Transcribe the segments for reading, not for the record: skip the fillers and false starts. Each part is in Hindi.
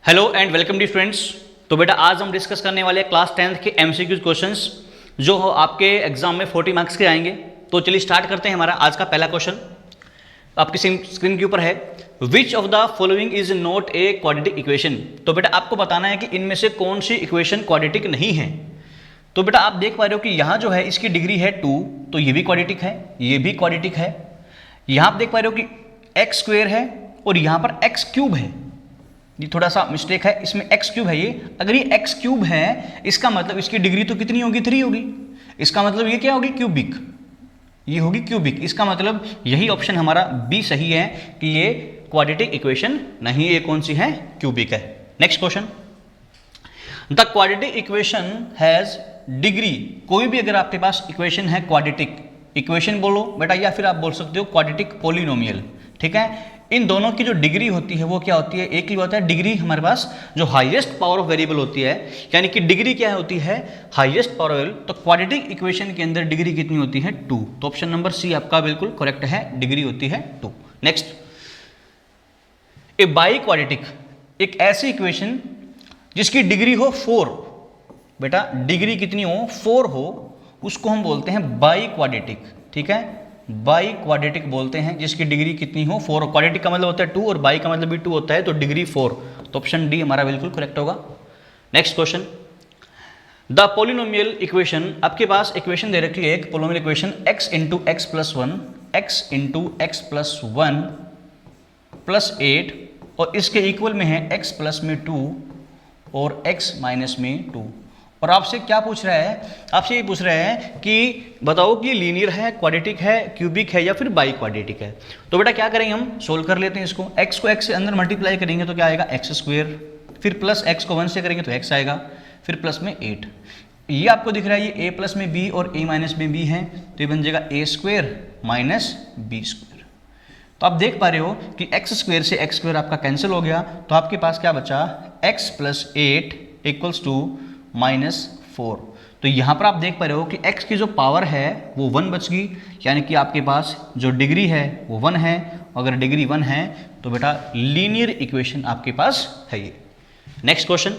Hello and welcome D friends. तो बेटा आज हम डिस्कस करने वाले क्लास 10th के एमसीक्यूज क्वेश्चंस जो हो आपके एग्जाम में 40 मार्क्स के आएंगे। तो चलिए स्टार्ट करते हैं। हमारा आज का पहला क्वेश्चन आपकी स्क्रीन के ऊपर है, which of the following is not a quadratic equation. तो बेटा आपको बताना है कि इनमें से कौन सी इक्वेशन क्वाड्रेटिक नहीं है। तो बेटा आप देख पा रहे हो कि यहाँ जो है इसकी डिग्री है 2, तो ये भी क्वाड्रेटिक है, ये भी क्वाड्रेटिक है। यहाँ आप देख पा रहे हो कि एक्स स्क्वेयर है और यहाँ पर एक्स क्यूब है। ये थोड़ा सा मिस्टेक है, इसमें एक्स क्यूब है। ये अगर ये एक्स क्यूब है इसका मतलब इसकी डिग्री तो कितनी होगी, 3 होगी। इसका मतलब ये क्या होगी, क्यूबिक। ये होगी क्यूबिक। इसका मतलब यही ऑप्शन हमारा बी सही है कि ये क्वाड्रेटिक इक्वेशन नहीं, ये कौन सी है, क्यूबिक है। Next question, the quadratic equation has degree. कोई भी अगर आपके पास इक्वेशन है क्वाड्रेटिक इक्वेशन बोलो बेटा, या फिर आप बोल सकते हो क्वाड्रेटिक पॉलिनोमियल, ठीक है। इन दोनों की जो डिग्री होती है वो क्या होती है, एक ही होता है। डिग्री हमारे पास जो हाईएस्ट पावर ऑफ वेरिएबल होती है, यानी कि डिग्री क्या होती है, हाईएस्ट पावर वेरिएबल। तो क्वाड्रेटिक इक्वेशन के अंदर डिग्री कितनी होती है, 2। तो ऑप्शन नंबर सी आपका बिल्कुल करेक्ट है, डिग्री होती है 2। नेक्स्ट, ए बाई क्वाड्रेटिक, एक ऐसी इक्वेशन जिसकी डिग्री हो 4। बेटा डिग्री कितनी हो, 4 हो, उसको हम बोलते हैं बाई क्वाड्रेटिक, ठीक है। बाई क्वाड्रेटिक बोलते हैं जिसकी डिग्री कितनी हो 4। क्वाड्रेटिक का मतलब होता है 2 और बाई का मतलब भी 2 होता है, तो डिग्री 4। तो ऑप्शन डी हमारा बिल्कुल करेक्ट होगा। Next question, the polynomial equation, आपके पास इक्वेशन दे रखी है एक polynomial equation x into x plus 1, x into x plus 1 plus 8, और इसके इक्वल में है x प्लस में 2 और x माइनस में 2। और आपसे क्या पूछ रहा है, आपसे ये पूछ रहा है कि बताओ कि लीनियर है, क्वाड्रेटिक है, क्यूबिक है या फिर बाई क्वाड्रेटिक है। तो बेटा क्या करेंगे, हम सोल्व कर लेते हैं इसको। x को x से अंदर मल्टीप्लाई करेंगे तो क्या आएगा, एक्स स्क्वेयर, फिर प्लस x को 1 से करेंगे तो x आएगा, फिर प्लस में 8। ये आपको दिख रहा है ये a प्लस में b और a माइनस में b है, तो ये बन जाएगा a square minus b square. तो आप देख पा रहे हो कि x स्क्वेयर से x स्क्वेयर आपका कैंसिल हो गया, तो आपके पास क्या बचा, x प्लस 8 इक्वल्स टू -4। तो यहाँ पर आप देख पा रहे हो कि x की जो पावर है वो 1 बच गई, यानी कि आपके पास जो डिग्री है वो 1 है। अगर डिग्री 1 है तो बेटा लीनियर इक्वेशन आपके पास है ये। Next question,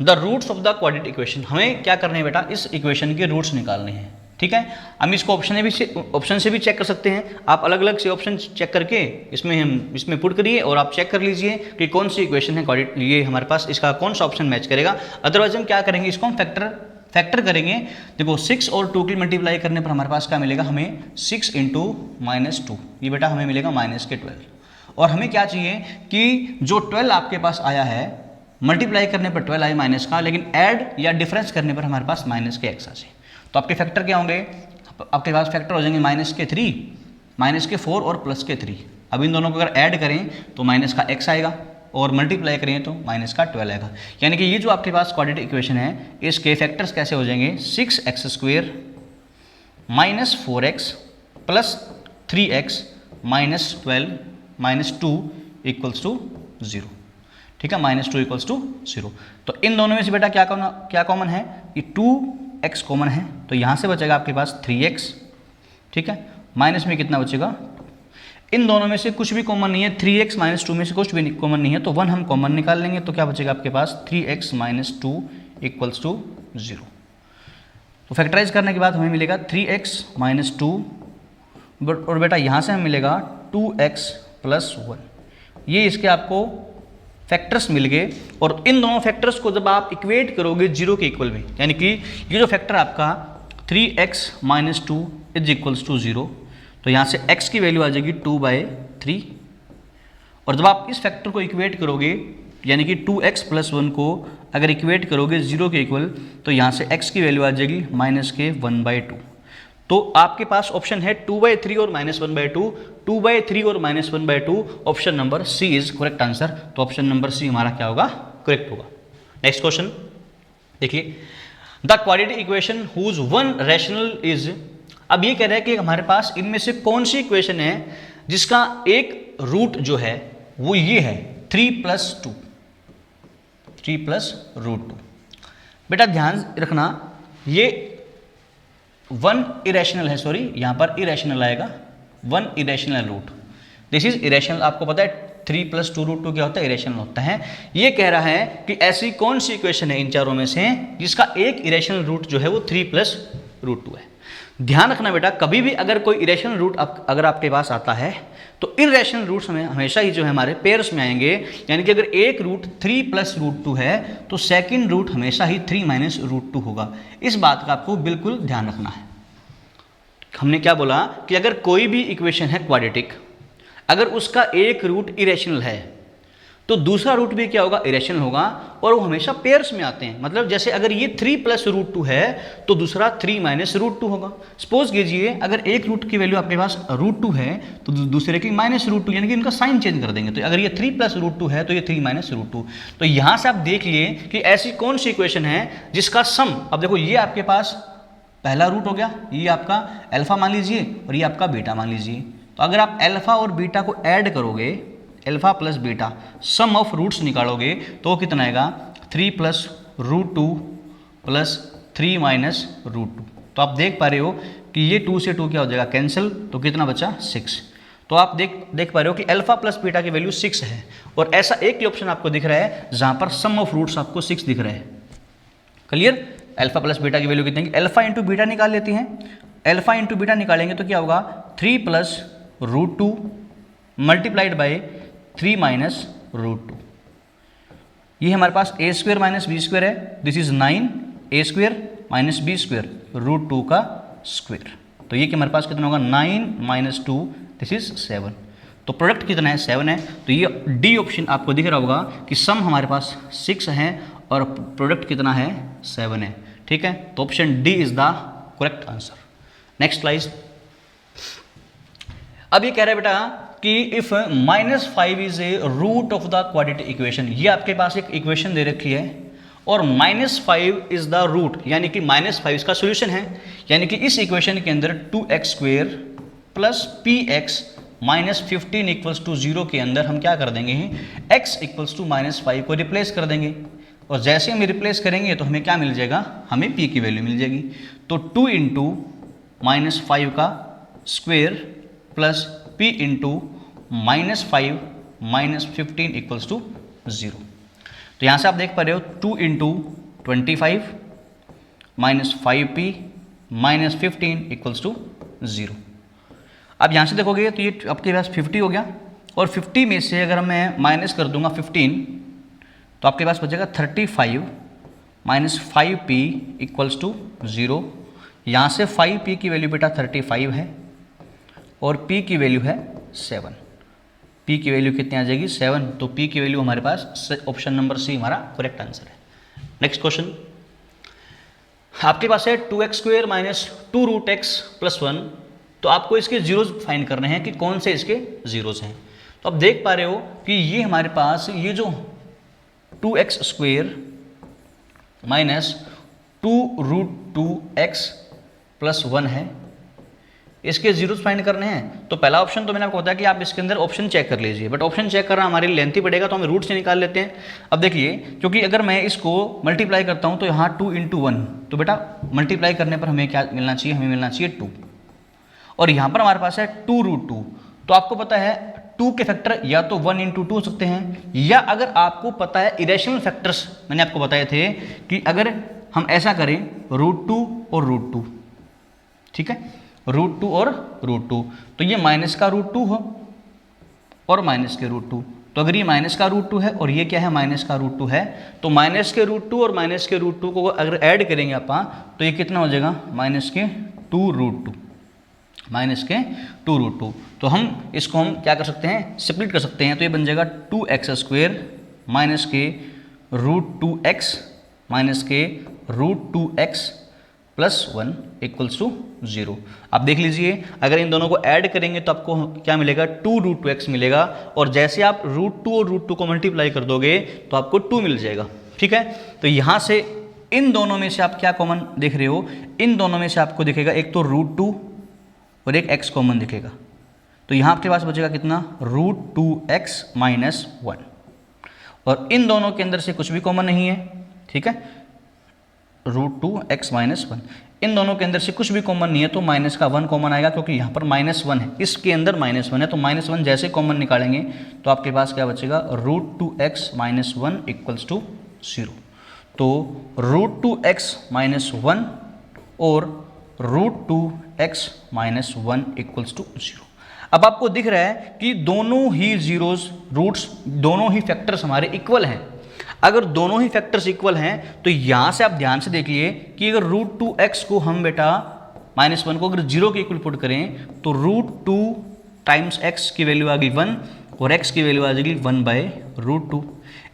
the roots of the quadratic equation. हमें क्या करना है बेटा, इस इक्वेशन के रूट्स निकालने हैं, ठीक है। हम इसको ऑप्शन से भी चेक कर सकते हैं। आप अलग अलग से ऑप्शन चेक करके इसमें पुट करिए और आप चेक कर लीजिए कि कौन सी इक्वेशन है क्वाड्रेटिक, ये हमारे पास इसका कौन सा ऑप्शन मैच करेगा। अदरवाइज हम क्या करेंगे, इसको हम फैक्टर करेंगे। देखो 6 और 2 की मल्टीप्लाई करने पर हमारे पास क्या मिलेगा, हमें 6 इंटू -2, ये बेटा हमें मिलेगा -12। और हमें क्या चाहिए कि जो 12 आपके पास आया है, मल्टीप्लाई करने पर 12 आए माइनस का, लेकिन ऐड या डिफरेंस करने पर हमारे पास माइनस के एक्स आ जाए। तो आपके फैक्टर क्या होंगे, आपके पास फैक्टर हो जाएंगे -3, -4 और +3। अब इन दोनों को अगर ऐड करें तो माइनस का x आएगा और मल्टीप्लाई करें तो माइनस का 12 आएगा। यानी कि ये जो आपके पास क्वाड्रेटिक इक्वेशन है इसके फैक्टर्स कैसे हो जाएंगे, 6x square -4x plus 3x -12 -2 equals to 0, ठीक है। -2 इक्वल्स टू 0। तो इन दोनों में से बेटा क्या कॉमन है, ये 2x कॉमन है, तो यहाँ से बचेगा आपके पास 3x, ठीक है। माइनस में कितना बचेगा, इन दोनों में से कुछ भी कॉमन नहीं है, 3x -2 में से कुछ भी कॉमन नहीं है, तो 1 हम कॉमन निकाल लेंगे, तो क्या बचेगा आपके पास 3x - 2 इक्वल्स टू 0। तो फैक्टराइज करने के बाद हमें मिलेगा 3x - 2, और बेटा यहाँ से हमें मिलेगा 2x + 1। ये इसके आपको फैक्टर्स मिल गए। और इन दोनों फैक्टर्स को जब आप इक्वेट करोगे 0 के इक्वल में, यानी कि ये जो फैक्टर आपका 3x - 2 इक्वल्स टू 0, तो यहाँ से x की वैल्यू आ जाएगी 2/3। और जब आप इस फैक्टर को इक्वेट करोगे, यानी कि 2x + 1 को अगर इक्वेट करोगे 0 के इक्वल, तो यहाँ से x की वैल्यू आ जाएगी -1/2। तो आपके पास ऑप्शन है 2/3 और -1/2, 2/3 और -1/2। Option number C is correct answer. तो ऑप्शन नंबर सी हमारा क्या होगा, करेक्ट होगा। नेक्स्ट क्वेश्चन देखिए, the quadratic equation whose one rational is. अब ये कह रहा है कि हमारे पास इनमें से कौन सी इक्वेशन है जिसका एक रूट जो है वो ये है 3 + 2। बेटा ध्यान रखना, ये 1 इरेशनल है, यहाँ पर इरेशनल आएगा, 1 irrational root. This is irrational. आपको पता है 3 + 2√2 क्या होता है, इरेशनल होता है। ये कह रहा है कि ऐसी कौन सी इक्वेशन है इन चारों में से जिसका एक इरेशनल रूट जो है वो 3 + √2 है। ध्यान रखना बेटा, कभी भी अगर कोई इरेशनल रूट अगर आपके पास आता है तो इरेशनल रूट्स में हमेशा ही जो है हमारे पेयर्स में आएंगे, यानी कि अगर एक रूट 3 + √2 है तो सेकंड रूट हमेशा ही 3 - √2 होगा। इस बात का आपको बिल्कुल ध्यान रखना है। हमने क्या बोला कि अगर कोई भी इक्वेशन है क्वाड्रेटिक, अगर उसका एक रूट इरेशनल है तो दूसरा रूट भी क्या होगा, इरेशनल होगा, और वो हमेशा पेयर्स में आते हैं। मतलब जैसे अगर ये 3 + √2 है तो दूसरा 3 - √2 होगा। सपोज कीजिए अगर एक रूट की वैल्यू आपके पास √2 है तो दूसरे की -√2, यानी कि इनका साइन चेंज कर देंगे। तो अगर ये 3 + √2 है तो ये 3 - √2। तो यहाँ से आप देख लिए कि ऐसी कौन सी इक्वेशन है जिसका सम, अब देखो ये आपके पास पहला रूट हो गया, ये आपका अल्फा मान लीजिए और ये आपका बीटा मान लीजिए। तो अगर आप अल्फा और बीटा को ऐड करोगे, alpha plus beta, sum of roots निकालोगे तो वो कितना आएगा, 3 + √2 + 3 - √2। तो आप देख पा रहे हो कि ये 2 से 2 क्या हो जाएगा, कैंसिल, तो कितना बचा, 6। तो आप देख पा रहे हो कि अल्फा प्लस बीटा की वैल्यू 6 है, और ऐसा एक ही ऑप्शन आपको दिख रहा है जहां पर सम ऑफ रूट्स आपको 6 दिख रहा है। क्लियर? अल्फा प्लस बीटा की वैल्यू कितनी, अल्फा इंटू बीटा निकाल लेती हैं। अल्फा इंटू बीटा निकालेंगे तो क्या होगा, 3 + √2 मल्टीप्लाइड बाई 3 - √2। ये हमारे पास a² - b² है, दिस इज 9a² - b² √2 का स्क्वायर। तो ये कि हमारे पास कितना होगा, 9 - 2, दिस इज 7। तो प्रोडक्ट कितना है, 7 है। तो ये डी ऑप्शन आपको दिख रहा होगा कि सम हमारे पास 6 है और प्रोडक्ट कितना है, 7 है। ठीक है, तो option D is the correct answer. Next slide. अब ये कह रहा है बेटा कि if -5 is a root of the quadratic equation, ये आपके पास एक इक्वेशन दे रखी है और -5 इज द रूट, यानी कि -5 इसका सोल्यूशन है। यानी कि इस इक्वेशन के अंदर 2x² + px - 15 = 0 के अंदर हम क्या कर देंगे, x = -5 को रिप्लेस कर देंगे, और जैसे हम रिप्लेस करेंगे तो हमें क्या मिल जाएगा, हमें p की वैल्यू मिल जाएगी। तो 2 × -5 का स्क्वायर प्लस p × -5 - 15 = 0। तो यहाँ से आप देख पा रहे हो 2 × 25 - 5p - 15 = 0। अब यहाँ से देखोगे तो ये आपके पास 50 हो गया, और 50 में से अगर मैं माइनस कर दूंगा 15 तो आपके पास बचेगा 35 - 5p = 0। यहाँ से 5p की वैल्यू बेटा 35 है और p की वैल्यू है 7। p की वैल्यू कितनी आ जाएगी, 7। तो p की वैल्यू हमारे पास ऑप्शन नंबर सी हमारा करेक्ट आंसर है। नेक्स्ट क्वेश्चन आपके पास है 2x² - 2√x + 1। तो आपको इसके जीरोज फाइंड करने हैं कि कौन से इसके जीरोज हैं। तो आप देख पा रहे हो कि ये हमारे पास ये जो 2x² - 2√2x + 1 है, इसके जीरोस फाइंड करने हैं। तो पहला ऑप्शन तो मैंने आपको बताया कि आप इसके अंदर ऑप्शन चेक कर लीजिए, बट ऑप्शन चेक करना हमारे लिए लेंथी पड़ेगा, तो हम रूट से निकाल लेते हैं। अब देखिए, क्योंकि अगर मैं इसको मल्टीप्लाई करता हूं तो यहाँ 2 × 1, तो बेटा मल्टीप्लाई करने पर हमें क्या मिलना चाहिए, हमें मिलना चाहिए 2, और यहाँ पर हमारे पास है 2√2। तो आपको पता है 2 के फैक्टर या तो 1 × 2 हो सकते हैं, या अगर आपको पता है इरेशनल फैक्टर्स मैंने आपको बताए थे कि अगर हम ऐसा करें √2 और √2, ठीक है, √2 और √2, तो ये माइनस का √2 हो और माइनस के √2। तो अगर ये माइनस का √2 है और ये क्या है, माइनस का √2 है, तो माइनस के √2 और माइनस के √2 को अगर ऐड करेंगे आप तो ये कितना हो जाएगा, माइनस के 2√2, माइनस के 2√2। तो हम इसको हम क्या कर सकते हैं, स्प्लिट कर सकते हैं। तो ये बन जाएगा 2x² माइनस के √2x माइनस के √2x + 1 = 0। आप देख लीजिए, अगर इन दोनों को ऐड करेंगे तो आपको क्या मिलेगा, 2√2x मिलेगा, और जैसे आप √2 और √2 को मल्टीप्लाई कर दोगे तो आपको 2 मिल जाएगा। ठीक है, तो यहाँ से इन दोनों में से आप क्या कॉमन देख रहे हो, इन दोनों में से आपको दिखेगा एक तो √2 और एक x कॉमन दिखेगा। तो यहाँ आपके पास बचेगा कितना, √2x - 1, और इन दोनों के अंदर से कुछ भी कॉमन नहीं है। ठीक है, √2x - 1, इन दोनों के अंदर से कुछ भी कॉमन नहीं है तो माइनस का 1 कॉमन आएगा, क्योंकि यहाँ पर -1 है, इसके अंदर -1 है, तो -1 जैसे कॉमन निकालेंगे तो आपके पास क्या बचेगा, √2x - 1 = 0। तो √2x - 1 और √2x - 1 = 0। अब आपको दिख रहा है कि दोनों ही जीरोस रूट्स, दोनों ही फैक्टर्स हमारे इक्वल हैं। अगर दोनों ही फैक्टर्स इक्वल हैं तो यहाँ से आप ध्यान से देखिए कि अगर √2x को हम बेटा -1 को अगर 0 के इक्वल पुट करें तो √2 टाइम्स x की वैल्यू आ गई 1 और x की वैल्यू आ जाएगी 1/√2।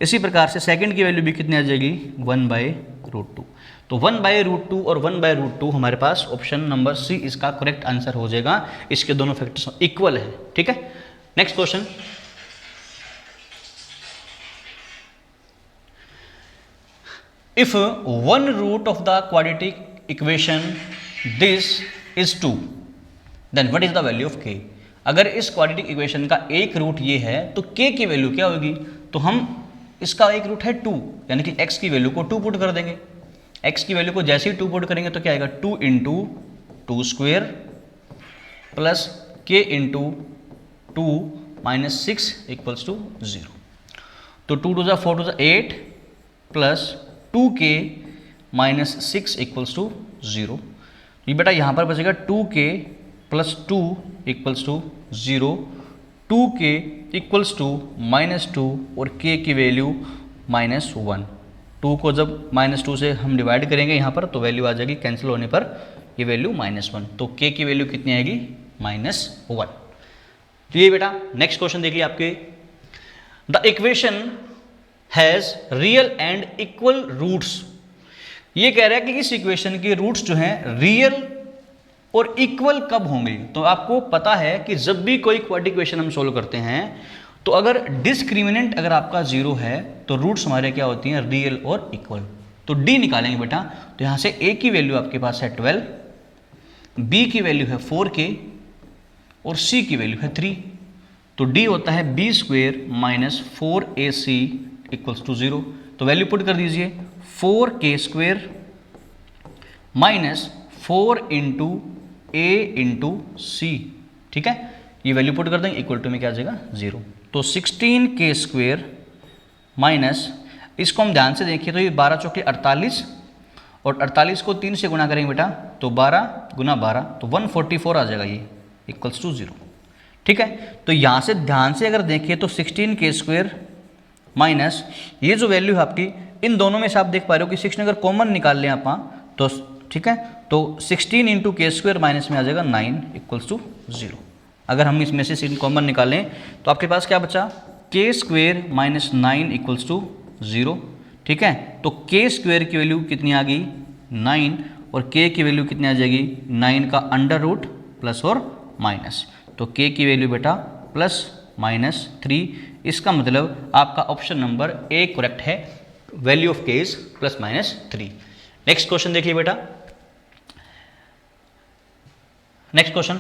इसी प्रकार से सेकंड की वैल्यू भी कितनी आ जाएगी, 1/√2। तो 1/√2 और 1/√2 हमारे पास ऑप्शन नंबर सी इसका करेक्ट आंसर हो जाएगा। इसके दोनों फैक्टर्स इक्वल है। ठीक है, next question. If one root of the quadratic equation this is 2, then what is the value of k? अगर इस क्वाड्रेटिक इक्वेशन का एक रूट ये है तो k की वैल्यू क्या होगी, तो हम इसका एक रूट है 2, यानी कि x की वैल्यू को 2 पुट कर देंगे। x की वैल्यू को जैसे ही 2 पुट करेंगे तो क्या आएगा, 2 × 2² प्लस k × 2 - 6 = 0। तो 2 × 2 = 4 × 2 = 8 प्लस 2k - 6 = 0। ये बेटा यहाँ पर बचेगा 2k + 2 = 0, 2k = -2 और k की वैल्यू -1। 2 को जब -2 से हम डिवाइड करेंगे यहाँ पर तो वैल्यू आ जाएगी, कैंसिल होने पर ये वैल्यू -1, तो k की वैल्यू कितनी आएगी, -1। तो ये बेटा नेक्स्ट क्वेश्चन देखिए आपके, the equation has real and equal roots. ये कह रहा है कि इस इक्वेशन के रूट्स जो हैं रियल और इक्वल कब होंगे। तो आपको पता है कि जब भी कोई क्वाड्रेटिक इक्वेशन हम सोल्व करते हैं तो अगर डिस्क्रिमिनेंट अगर आपका 0 है तो रूट्स हमारे क्या होती हैं, रियल और इक्वल। तो डी निकालेंगे बेटा, तो यहाँ से a की वैल्यू आपके पास है 12, b की वैल्यू है 4k और c की वैल्यू है 3। तो d होता है b² - 4ac = 0। तो वैल्यू पुट कर दीजिए, 4k² - 4 × a × c। ठीक है, ये वैल्यू पुट कर देंगे, इक्वल टू में क्या आ जाएगा, 0। तो 16k² माइनस, इसको हम ध्यान से देखिए तो ये 12 चौके 48 और 48 को 3 से गुना करेंगे बेटा तो 12 × 12 तो 144 आ जाएगा, ये = 0। ठीक है, तो यहाँ से ध्यान से अगर देखिए तो 16k² माइनस ये जो वैल्यू है आपकी, इन दोनों में से आप देख पा रहे हो कि 16 अगर कॉमन निकाल लें आप तो ठीक है, तो 16 × k² माइनस में आ जाएगा 9 = 0। अगर हम इसमें से कॉमन निकालें तो आपके पास क्या बचा, k² - 9 = 0। ठीक है, तो k² की वैल्यू कितनी आ गई, 9 और k की वैल्यू कितनी आ जाएगी, 9 का अंडर रूट प्लस और माइनस, तो k की वैल्यू बेटा +-3। इसका मतलब आपका ऑप्शन नंबर ए करेक्ट है, value of k is +-3। Next question देखिए बेटा, next question,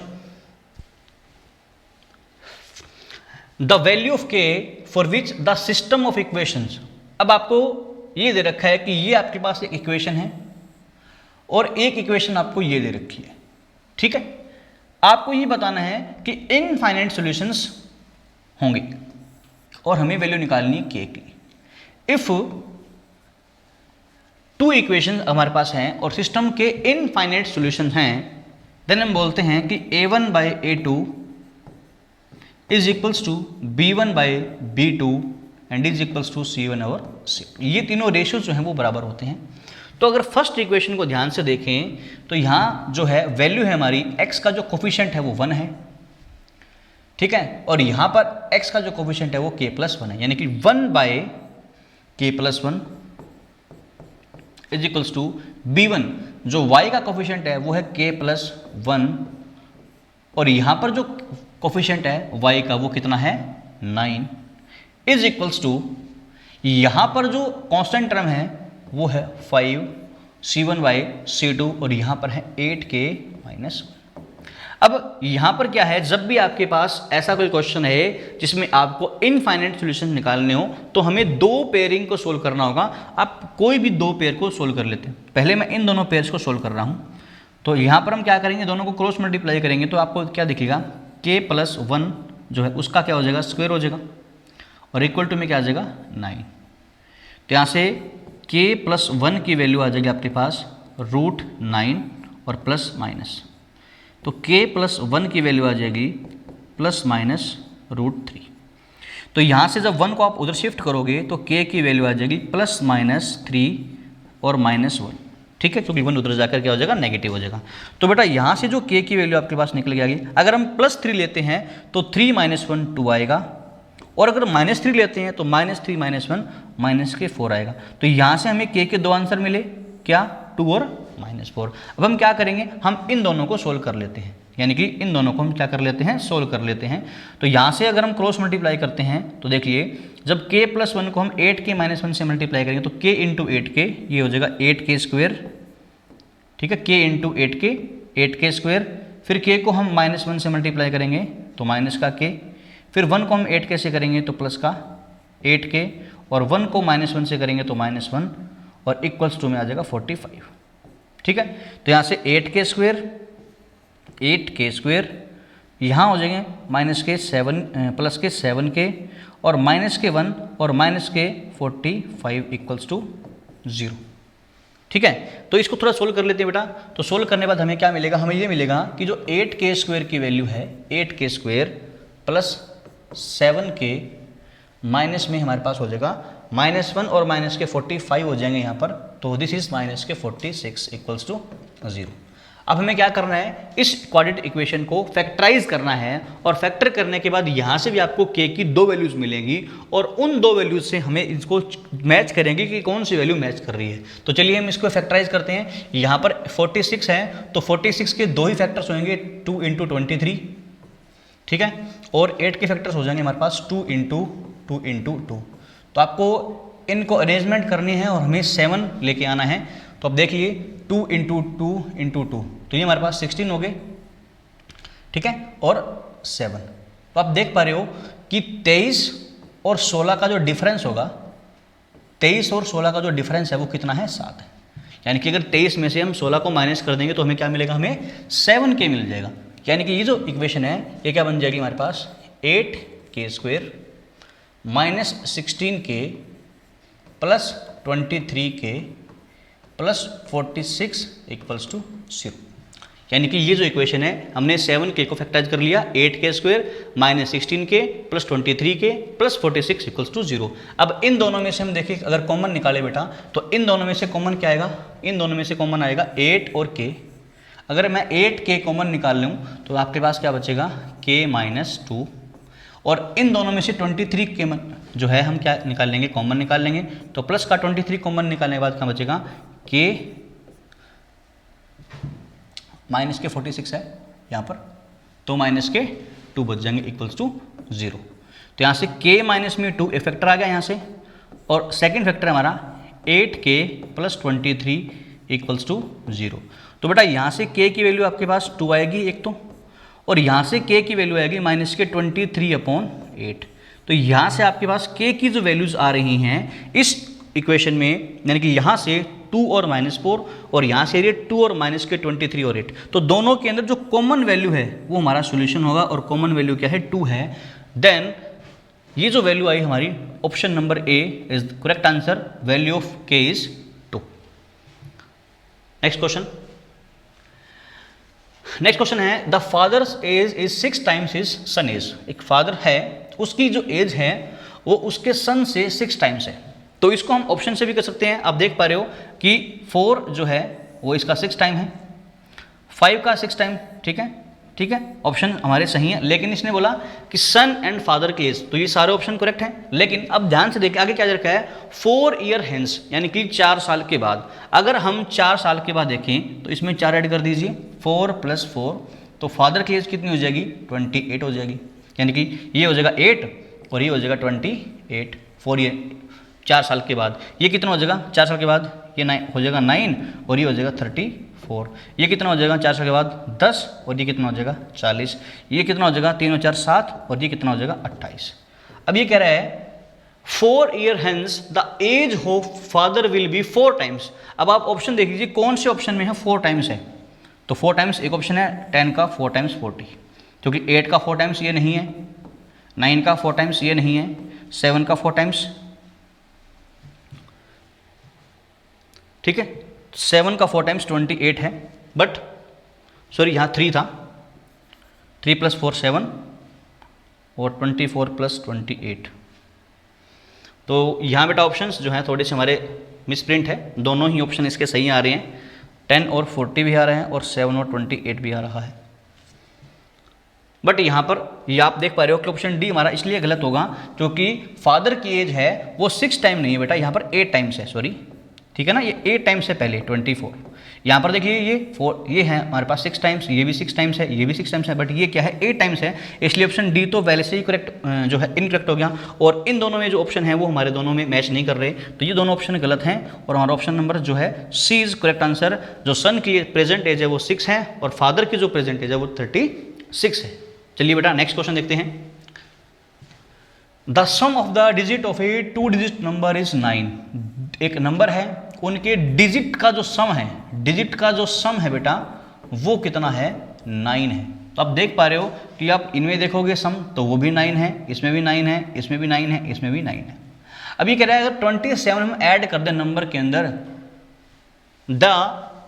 the value of k for which the system of equations. अब आपको ये दे रखा है कि ये आपके पास एक इक्वेशन है और एक इक्वेशन आपको ये दे रखी है। ठीक है, आपको ये बताना है कि इनफाइनाइट सॉल्यूशंस होंगे और हमें वैल्यू निकालनी है k की। इफ 2 इक्वेशन हमारे पास हैं और सिस्टम के इनफाइनाइट सॉल्यूशन हैं, देन हम बोलते हैं कि a1/a2 = b1/b2 एंड = c1/c। ये तीनों रेशियो जो हैं वो बराबर होते हैं। तो अगर फर्स्ट इक्वेशन को ध्यान से देखें तो यहाँ जो है वैल्यू है हमारी x का जो कोफिशिएंट है वो 1 है। ठीक है, और यहाँ पर x का जो कोफिशिएंट है वो k+1 है, यानी कि 1/k+1 = b1, जो y का कोफिशिएंट है वो है k+1 और यहाँ पर जो कोफिशिएंट है y का वो कितना है, 9 = यहाँ पर जो कांस्टेंट टर्म है वो है 5 c1/c2 और यहाँ पर है 8k-1। अब यहाँ पर क्या है, जब भी आपके पास ऐसा कोई क्वेश्चन है जिसमें आपको इनफाइनाइट सॉल्यूशन निकालने हो तो हमें 2 पेयरिंग को सोल्व करना होगा। आप कोई भी 2 पेयर को सोल्व कर लेते हैं। पहले मैं इन दोनों पेयर्स को सोल्व कर रहा हूँ, तो यहाँ पर हम क्या करेंगे, दोनों को क्रॉस मल्टीप्लाई करेंगे तो आपको क्या दिखेगा, k + 1 जो है उसका क्या हो जाएगा, स्क्वायर हो जाएगा, और इक्वल टू में क्या आ जाएगा 9। तो यहाँ से k + 1 की वैल्यू आ जाएगी आपके पास √9 और प्लस माइनस, तो k + 1 की वैल्यू आ जाएगी ±√3। तो यहाँ से जब 1 को आप उधर शिफ्ट करोगे तो k की वैल्यू आ जाएगी +-3 और -1, ठीक है, क्योंकि 1 उधर जाकर क्या हो जाएगा, नेगेटिव हो जाएगा। तो बेटा यहाँ से जो k की वैल्यू आपके पास निकल के आ गई, अगर हम +3 लेते हैं तो 3 - 1 2 आएगा, और अगर -3 लेते हैं तो -3 - 1 -4 आएगा। तो यहाँ से हमें k के दो आंसर मिले, क्या, 2 और -4। अब हम क्या करेंगे, हम इन दोनों को सोल्व कर लेते हैं, यानी कि इन दोनों को हम क्या कर लेते हैं, सोल्व कर लेते हैं। तो यहाँ से अगर हम क्रॉस मल्टीप्लाई करते हैं तो देखिए, जब k + 1 को हम 8k - 1 से मल्टीप्लाई करेंगे तो k × 8k ये हो जाएगा 8k², ठीक है, k × 8k 8k², फिर k को हम -1 से मल्टीप्लाई करेंगे तो माइनस का k, फिर 1 को हम 8k से करेंगे तो प्लस का 8k, और 1 को -1 से करेंगे तो -1, और इक्वल्स टू में आ जाएगा 45, ठीक है। तो यहाँ से 8k², यहाँ हो जाएंगे +7k और -k1 और -k45 इक्वल्स टू 0, ठीक है। तो इसको थोड़ा सोल्व कर लेते हैं बेटा। तो सोल्व करने के बाद हमें क्या मिलेगा, हमें ये मिलेगा कि जो 8k² की वैल्यू है, 8k² + 7k माइनस में हमारे पास हो जाएगा -1 और -k45 हो जाएंगे यहाँ पर, तो this is -k46 equals to 0। अब हमें क्या करना है, इस क्वाड्रेटिक इक्वेशन को फैक्टराइज करना है, और फैक्टर करने के बाद यहाँ से भी आपको k की दो वैल्यूज मिलेंगी, और उन दो वैल्यूज से हमें इसको मैच करेंगे कि कौन सी वैल्यू मैच कर रही है। तो चलिए हम इसको फैक्टराइज करते हैं। यहाँ पर 46 है, तो 46 के दो ही फैक्टर्स होंगे, 2 × 23, ठीक है, और 8 के फैक्टर्स हो जाएंगे हमारे पास 2 × 2 × 2। तो आपको इनको अरेंजमेंट करनी है और हमें 7 लेके आना है। तो अब देखिए 2 × 2 × 2, तो ये हमारे पास 16 हो गए, ठीक है, और 7। तो आप देख पा रहे हो कि 23 और 16 का जो डिफरेंस होगा, 23 और 16 का जो डिफरेंस है वो कितना है, 7 है। यानी कि अगर 23 में से हम 16 को माइनस कर देंगे तो हमें क्या मिलेगा, हमें 7k मिल जाएगा। यानी कि ये जो इक्वेशन है ये क्या बन जाएगी हमारे पास, 8k² - 16k + 23k + 46 equals to 0। यानी कि ये जो इक्वेशन है, हमने 7k को फैक्टराइज कर लिया, 8k² - 16k + 23k + 46 equals to 0। अब इन दोनों में से हम देखिए, अगर कॉमन निकाले बेटा तो इन दोनों में से कॉमन क्या आएगा, इन दोनों में से कॉमन आएगा 8 और k। अगर मैं 8k कॉमन निकाल लूँ तो आपके पास क्या बचेगा, k - 2, और इन दोनों में से 23k जो है हम क्या निकाल लेंगे, कॉमन निकाल लेंगे। तो प्लस का 23 कॉमन निकालने के बाद क्या बचेगा, k -k46 है यहाँ पर, तो -k2 बच जाएंगे इक्वल्स टू 0। तो यहाँ से k - 2 एक फैक्टर आ गया यहाँ से, और सेकंड फैक्टर हमारा 8k + 23 इक्वल्स टू 0। तो बेटा यहाँ से k की वैल्यू आपके पास 2 आएगी एक तो, और यहाँ से k की वैल्यू आएगी -k23/8। तो यहाँ से आपके पास k की जो वैल्यूज आ रही हैं इस इक्वेशन में, यानी कि यहाँ से 2 और -4, और यहाँ से ये 2 और -k23 और 8, तो दोनों के अंदर जो कॉमन वैल्यू है वो हमारा सोल्यूशन होगा, और कॉमन वैल्यू क्या है, 2 है। देन ये जो वैल्यू आई हमारी, option number A is the correct answer, value of k is 2। Next question, next question है, the father's age is 6 times his son age. एक फादर है, उसकी जो एज है वो उसके सन से 6 टाइम्स है। तो इसको हम ऑप्शन से भी कर सकते हैं। आप देख पा रहे हो कि 4 जो है वो इसका 6 टाइम है, 5 का 6 टाइम, ठीक है, ठीक है, ऑप्शन हमारे सही है। लेकिन इसने बोला कि सन एंड फादर की एज, तो ये सारे ऑप्शन करेक्ट हैं। लेकिन अब ध्यान से देखिए आगे क्या रखा है, 4 ईयर हेंस, यानी कि 4 साल के बाद। अगर हम 4 साल के बाद देखें तो इसमें 4 ऐड कर दीजिए, 4 + 4, तो फादर की एज कितनी हो जाएगी, 28 हो जाएगी। यानी कि ये हो जाएगा 8 और ये हो जाएगा 28, 4 ईयर 4 साल के बाद। ये कितना हो जाएगा 4 साल के बाद, ये 9 हो जाएगा 9, और ये हो जाएगा 34। ये कितना हो जाएगा 4 साल के बाद, 10, और ये कितना हो जाएगा 40। ये कितना हो जाएगा 3 और 4 7, और ये कितना हो जाएगा 28। अब ये कह रहा है 4 year hence the age of father will be 4 times. अब आप ऑप्शन देख लीजिए कौन से ऑप्शन में है 4 टाइम्स है। तो 4 टाइम्स एक ऑप्शन है 10 का 4 टाइम्स 40, क्योंकि 8 का 4 टाइम्स ये नहीं है, 9 का 4 टाइम्स ये नहीं है, 7 का 4 टाइम्स, ठीक है, 7 का 4 टाइम्स 28 है, बट सॉरी यहाँ 3 था, 3 + 4 7 और 24 + 28। तो यहाँ बेटा ऑप्शंस जो हैं थोड़े से हमारे मिसप्रिंट है, दोनों ही ऑप्शन इसके सही आ रहे हैं, 10 और 40 भी आ रहे हैं और 7 और 28 भी आ रहा है। बट यहाँ पर ये आप देख पा रहे हो कि ऑप्शन डी हमारा इसलिए गलत होगा क्योंकि फादर की एज है वो 6 टाइम नहीं है बेटा, यहाँ पर 8 टाइम्स है, सॉरी, ठीक है ना, ये 8 टाइम्स से पहले 24। यहाँ पर देखिए ये 4, ये है हमारे पास 6 टाइम्स, ये भी 6 टाइम्स है, ये भी 6 टाइम्स है, बट ये क्या है 8 टाइम्स है, इसलिए ऑप्शन डी तो पहले से ही करेक्ट जो है इनकरेक्ट हो गया। और इन दोनों में जो ऑप्शन है वो हमारे दोनों में मैच नहीं कर रहे, तो ये दोनों ऑप्शन गलत हैं और हमारा ऑप्शन नंबर जो है सी इज करेक्ट आंसर। जो सन की प्रेजेंट एज है वो 6 है और फादर की जो प्रेजेंट एज है वो 36 है। चलिए बेटा नेक्स्ट क्वेश्चन देखते हैं। The sum of the digit of a 2 digit number is 9। एक नंबर है, उनके डिजिट का जो सम है, डिजिट का जो सम है बेटा वो कितना है, 9 है। तो आप देख पा रहे हो कि आप इनमें देखोगे सम तो वो भी 9 है, इसमें भी 9 है, इसमें भी 9 है, इसमें भी 9 है। अब ये कह रहा है अगर 27 हम ऐड कर दें नंबर के अंदर, the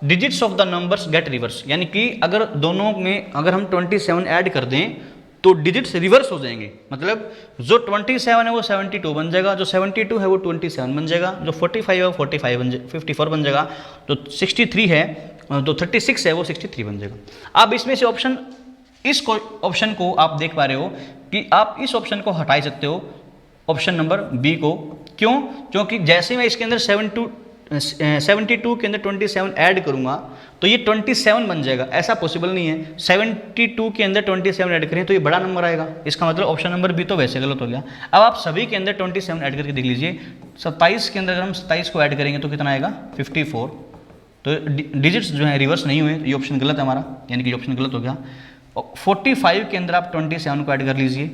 digits of the numbers get reverse, यानी कि अगर दोनों में अगर हम 27 ऐड कर दें तो डिजिट्स रिवर्स हो जाएंगे, मतलब जो 27 है वो 72 बन जाएगा, जो 72 है वो 27 बन जाएगा, जो 45 है वो 54 बन जाएगा, जो 63 है जो 36 है वो 63 बन जाएगा। अब इसमें से ऑप्शन, इस ऑप्शन को आप देख पा रहे हो कि आप इस ऑप्शन को हटा सकते हो, ऑप्शन नंबर बी को। क्यों? क्योंकि जैसे मैं इसके अंदर 72 के अंदर 27 ऐड करूंगा तो ये 27 बन जाएगा, ऐसा पॉसिबल नहीं है। 72 के अंदर 27 ऐड करें तो ये बड़ा नंबर आएगा, इसका मतलब ऑप्शन नंबर बी तो वैसे गलत हो गया। अब आप सभी के अंदर 27 ऐड करके देख लीजिए, 27 के अंदर अगर हम 27 को ऐड करेंगे तो कितना आएगा, 54। तो डिजिट्स जो है रिवर्स नहीं हुए, ये ऑप्शन गलत है हमारा, यानी कि ऑप्शन गलत हो गया। 45 के अंदर आप 27 को ऐड कर लीजिए,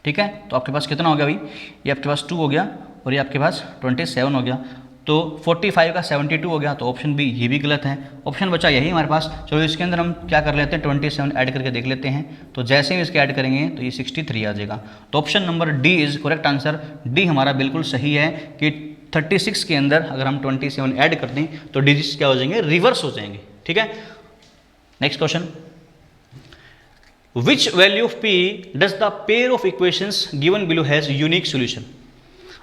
ठीक है, तो आपके पास कितना हो गया भाई, ये आपके पास 2 हो गया और ये आपके पास 27 हो गया। तो 45 का 72 हो गया, तो ऑप्शन बी ये भी गलत है। ऑप्शन बचा यही हमारे पास। चलो इसके अंदर हम क्या कर लेते हैं, 27 ऐड करके देख लेते हैं, तो जैसे ही इसके ऐड करेंगे तो ये 63 आ जाएगा। तो option number D is correct answer. D हमारा बिल्कुल सही है कि 36 के अंदर अगर हम 27 ऐड कर दें तो डिजिट्स क्या हो जाएंगे, रिवर्स हो जाएंगे, ठीक है। Next question, which value of P does the pair of equations given below has unique solution.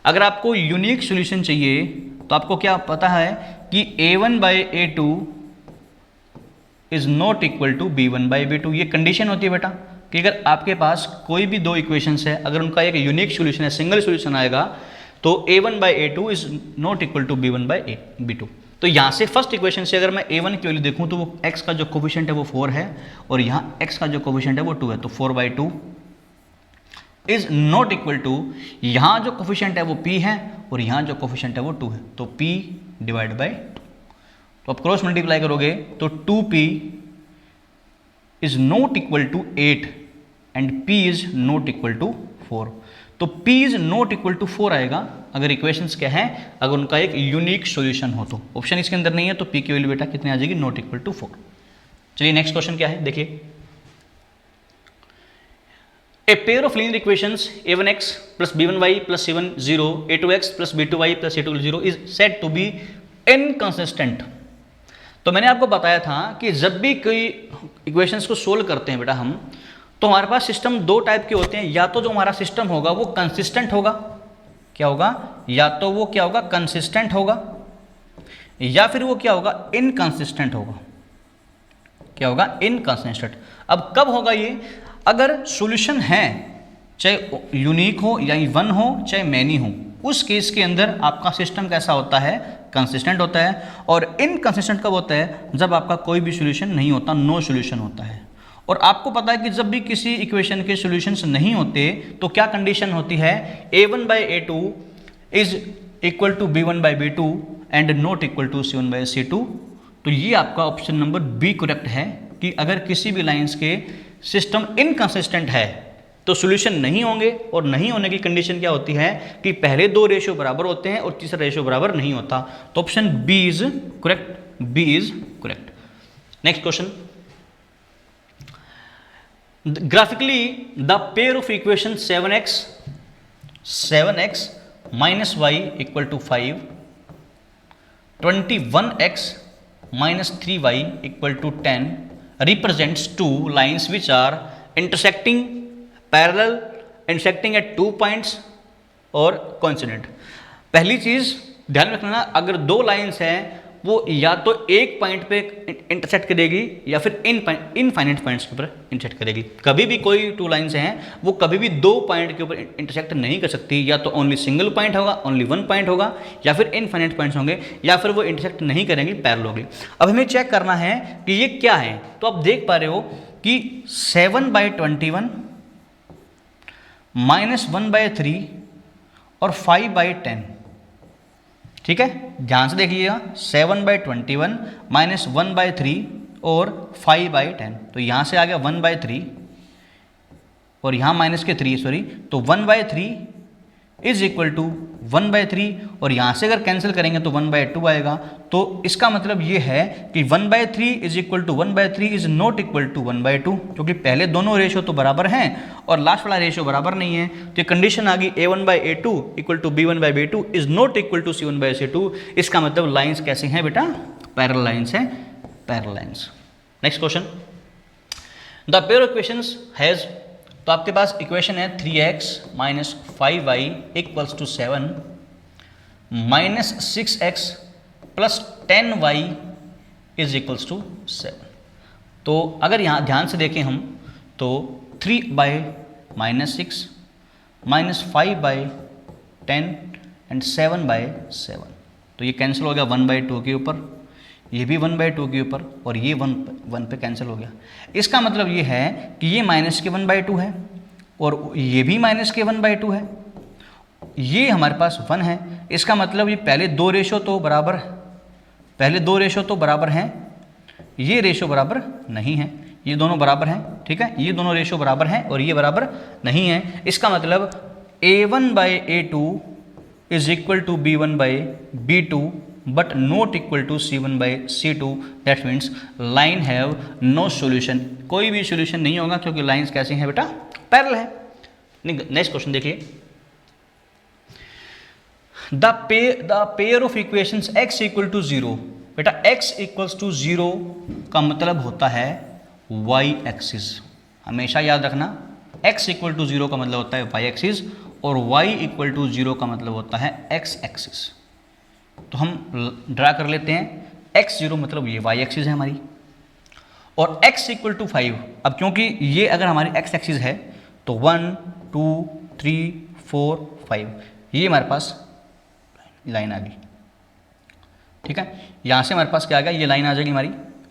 अगर आपको यूनिक सोल्यूशन चाहिए तो आपको क्या पता है कि a1/a2 is not equal to b1/b2। ये कंडीशन होती है बेटा कि अगर आपके पास कोई भी दो इक्वेशंस है, अगर उनका एक यूनिक सोल्यूशन है, सिंगल सोल्यूशन आएगा, तो a1/a2 is not equal to b1/b2। तो यहां से फर्स्ट इक्वेशन से अगर मैं a1 की वैल्यू देखूं तो वो x का जो कोफिशिएंट है वो 4 है और यहां x का जो कोफिशिएंट है वो 2 है, तो 4/2 इज नॉट इक्वल टू, यहां जो कोफिशिएंट है वो p है और यहां जो कोफिशिएंट है वो 2 है, तो p डिवाइड बाय 2। तो आप क्रॉस मल्टीप्लाई करोगे तो 2p is not equal to 8 and p is not equal to 4। तो p is not equal to 4 आएगा अगर इक्वेशंस क्या है, अगर उनका एक यूनिक सॉल्यूशन हो तो। ऑप्शन इसके अंदर नहीं है तो p की वैल्यू बेटा कितनी आ जाएगी, नॉट इक्वल टू 4। चलिए नेक्स्ट क्वेश्चन क्या है देखिए। A pair of linear equations a1x plus b1y plus c10 a2x plus b2y plus c20 is said to be inconsistent। तो मैंने आपको बताया था कि जब भी कोई इक्वेशंस को सोल्व करते हैं बेटा हम, तो हमारे पास सिस्टम दो टाइप के होते हैं। या तो जो हमारा सिस्टम होगा वो कंसिस्टेंट होगा, क्या होगा, या तो वो क्या होगा, कंसिस्टेंट होगा, या फिर वो क्या होगा, इनकंसिस्टेंट होगा। क्या होगा, इनकंसिस्टेंट। अब कब होगा ये, अगर सॉल्यूशन है चाहे यूनिक हो या वन हो चाहे मैनी हो, उस केस के अंदर आपका सिस्टम कैसा होता है, कंसिस्टेंट होता है। और इनकंसिस्टेंट कब होता है, जब आपका कोई भी सॉल्यूशन नहीं होता, नो सॉल्यूशन होता है। और आपको पता है कि जब भी किसी इक्वेशन के सॉल्यूशंस नहीं होते तो क्या कंडीशन होती है, a1/a2 is equal to b1/b2 and not equal to c1/c2। तो ये आपका ऑप्शन नंबर बी करेक्ट है कि अगर किसी भी लाइंस के सिस्टम इनकंसिस्टेंट है तो सॉल्यूशन नहीं होंगे, और नहीं होने की कंडीशन क्या होती है कि पहले दो रेशियो बराबर होते हैं और तीसरा रेशियो बराबर नहीं होता। तो option B is correct, B is correct. Next question, graphically the pair of equations 7x minus y equal to 5, 21x minus 3y equal to 10 represents two lines which are intersecting parallel, intersecting at 2 points और coincident। पहली चीज ध्यान रखना, अगर दो लाइंस हैं वो या तो एक पॉइंट पे इंटरसेक्ट करेगी या फिर इनफाइनाइट पॉइंट्स के ऊपर इंटरसेक्ट करेगी। कभी भी कोई टू लाइंस हैं वो कभी भी दो पॉइंट के ऊपर इंटरसेक्ट नहीं कर सकती, या तो ओनली सिंगल पॉइंट होगा, ओनली वन पॉइंट होगा, या फिर इनफाइनाइट पॉइंट्स होंगे, या फिर वो इंटरसेक्ट नहीं करेंगी, पैरेलल होगी। अब हमें चेक करना है कि ये क्या है। तो आप देख पा रहे हो कि 7/21 -1/3 और 5/10, ठीक है, ध्यान से देख लीजिएगा। 7/21 -1/3 और 5/10, तो यहाँ से आ गया 1/3 और यहाँ माइनस के 3 सॉरी, तो 1/3 इज इक्वल टू 1/3 और यहाँ से अगर कैंसिल करेंगे तो 1/2 आएगा। तो इसका मतलब ये है कि 1/3 is equal to 1/3 is not equal to 1/2, क्योंकि पहले दोनों रेशियो तो बराबर हैं और लास्ट वाला रेशियो बराबर नहीं है। तो ये कंडीशन आ गई A1/A2 equal to B1/B2 is not equal to C1/C2। इसका मतलब लाइन्स कैसे हैं बेटा, पैरेलल लाइन्स हैं, parallel lines. Next question, the pair of equations has, तो आपके पास इक्वेशन है 3x minus 5y equals to 7 minus 6x plus 10y is equals to 7। तो अगर यहाँ ध्यान से देखें हम तो 3/-6 minus 5/10 एंड 7/7, तो ये कैंसिल हो गया 1/2 के ऊपर, ये भी 1/2 के ऊपर और ये 1 पे कैंसिल हो गया। इसका मतलब ये है कि ये माइनस के 1/2 है और ये भी माइनस के 1/2 है, ये हमारे पास 1 है। इसका मतलब ये पहले दो रेशो तो बराबर हैं, ये रेशो बराबर नहीं है, ये दोनों बराबर हैं, ठीक है, ये दोनों रेशो बराबर हैं और ये बराबर नहीं है। इसका मतलब A1/A2 is equal to B1/B2 but not equal to C1/C2। That means line have no solution, कोई भी सॉल्यूशन नहीं होगा क्योंकि लाइंस कैसे हैं बेटा, पैरेलल है। नेक्स्ट क्वेश्चन देखिए, the pair of equations x equal to 0, बेटा x इक्वल्स टू 0 का मतलब होता है y एक्सिस। हमेशा याद रखना, x इक्वल टू 0 का मतलब होता है y एक्सिस और y इक्वल टू 0 का मतलब होता है x एक्सिस। तो हम ड्रा कर लेते हैं, x0 मतलब ये y एक्सिस है हमारी और x इक्वल टू 5। अब क्योंकि ये अगर हमारी x एक्सिस है तो 1 2 3 4 5 ये हमारे पास लाइन आ गई, ठीक है। यहाँ से हमारे पास क्या आ गया, ये लाइन आ जाएगी हमारी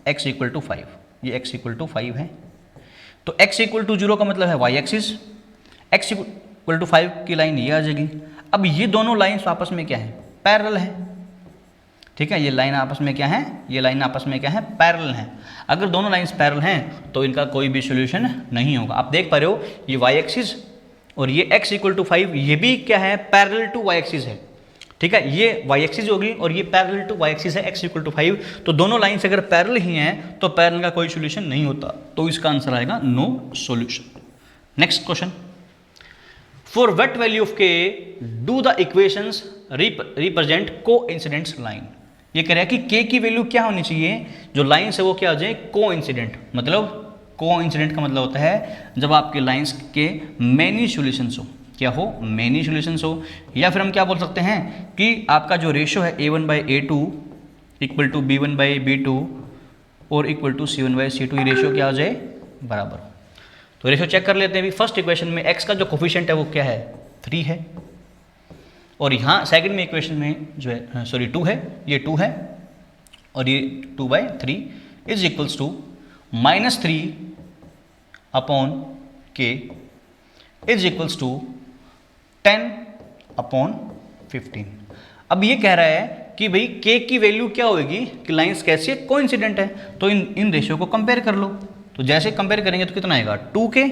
x इक्वल टू 5, ये x इक्वल टू 5 है। तो x इक्वल टू 0 का मतलब है y axis, x equal to 5 की लाइन ये आ जाएगी। अब ये दोनों लाइन्स आपस में क्या है, पैरेलल है, ठीक है। ये लाइन आपस में क्या है, ये लाइन आपस में क्या है, पैरेलल है। अगर दोनों लाइंस पैरेलल हैं तो इनका कोई भी सॉल्यूशन नहीं होगा। आप देख पा रहे हो ये y एक्सिस और ये x इक्वल टू 5, ये भी क्या है, पैरेलल टू y एक्सिस है, ठीक है। ये y एक्सिस होगी और ये पैरेलल टू y एक्सिस है, x इक्वल टू 5। तो दोनों लाइंस अगर पैरेलल ही हैं तो पैरेलल का कोई सॉल्यूशन नहीं होता, तो इसका आंसर आएगा no solution. Next question, for what value of k do the equations represent coincident line. ये कह रहा है कि k की वैल्यू क्या होनी चाहिए, जो लाइन्स है वो क्या हो जाए, कोइंसिडेंट। मतलब कोइंसिडेंट का मतलब होता है जब आपके लाइंस के मेनी सॉल्यूशंस हो, क्या हो, मेनी सॉल्यूशंस हो। या फिर हम क्या बोल सकते हैं कि आपका जो रेशो है A1/A2 इक्वल टू B1/B2 और इक्वल टू C1/C2, ये रेशो क्या हो जाए, बराबर हो। तो रेशो चेक कर लेते हैं। अभी फर्स्ट इक्वेशन में x का जो कोफिशिएंट है वो क्या है, 3 है और यहाँ सेकंड में इक्वेशन में जो है सॉरी 2 है, ये 2 है और ये 2/3 is equals to -3 upon k is equals to 10/15। अब ये कह रहा है कि भाई k की वैल्यू क्या होगी कि लाइंस कैसी है, कोइंसिडेंट है। तो इन रेशियो को कंपेयर कर लो। तो जैसे कंपेयर करेंगे तो कितना आएगा, 2k,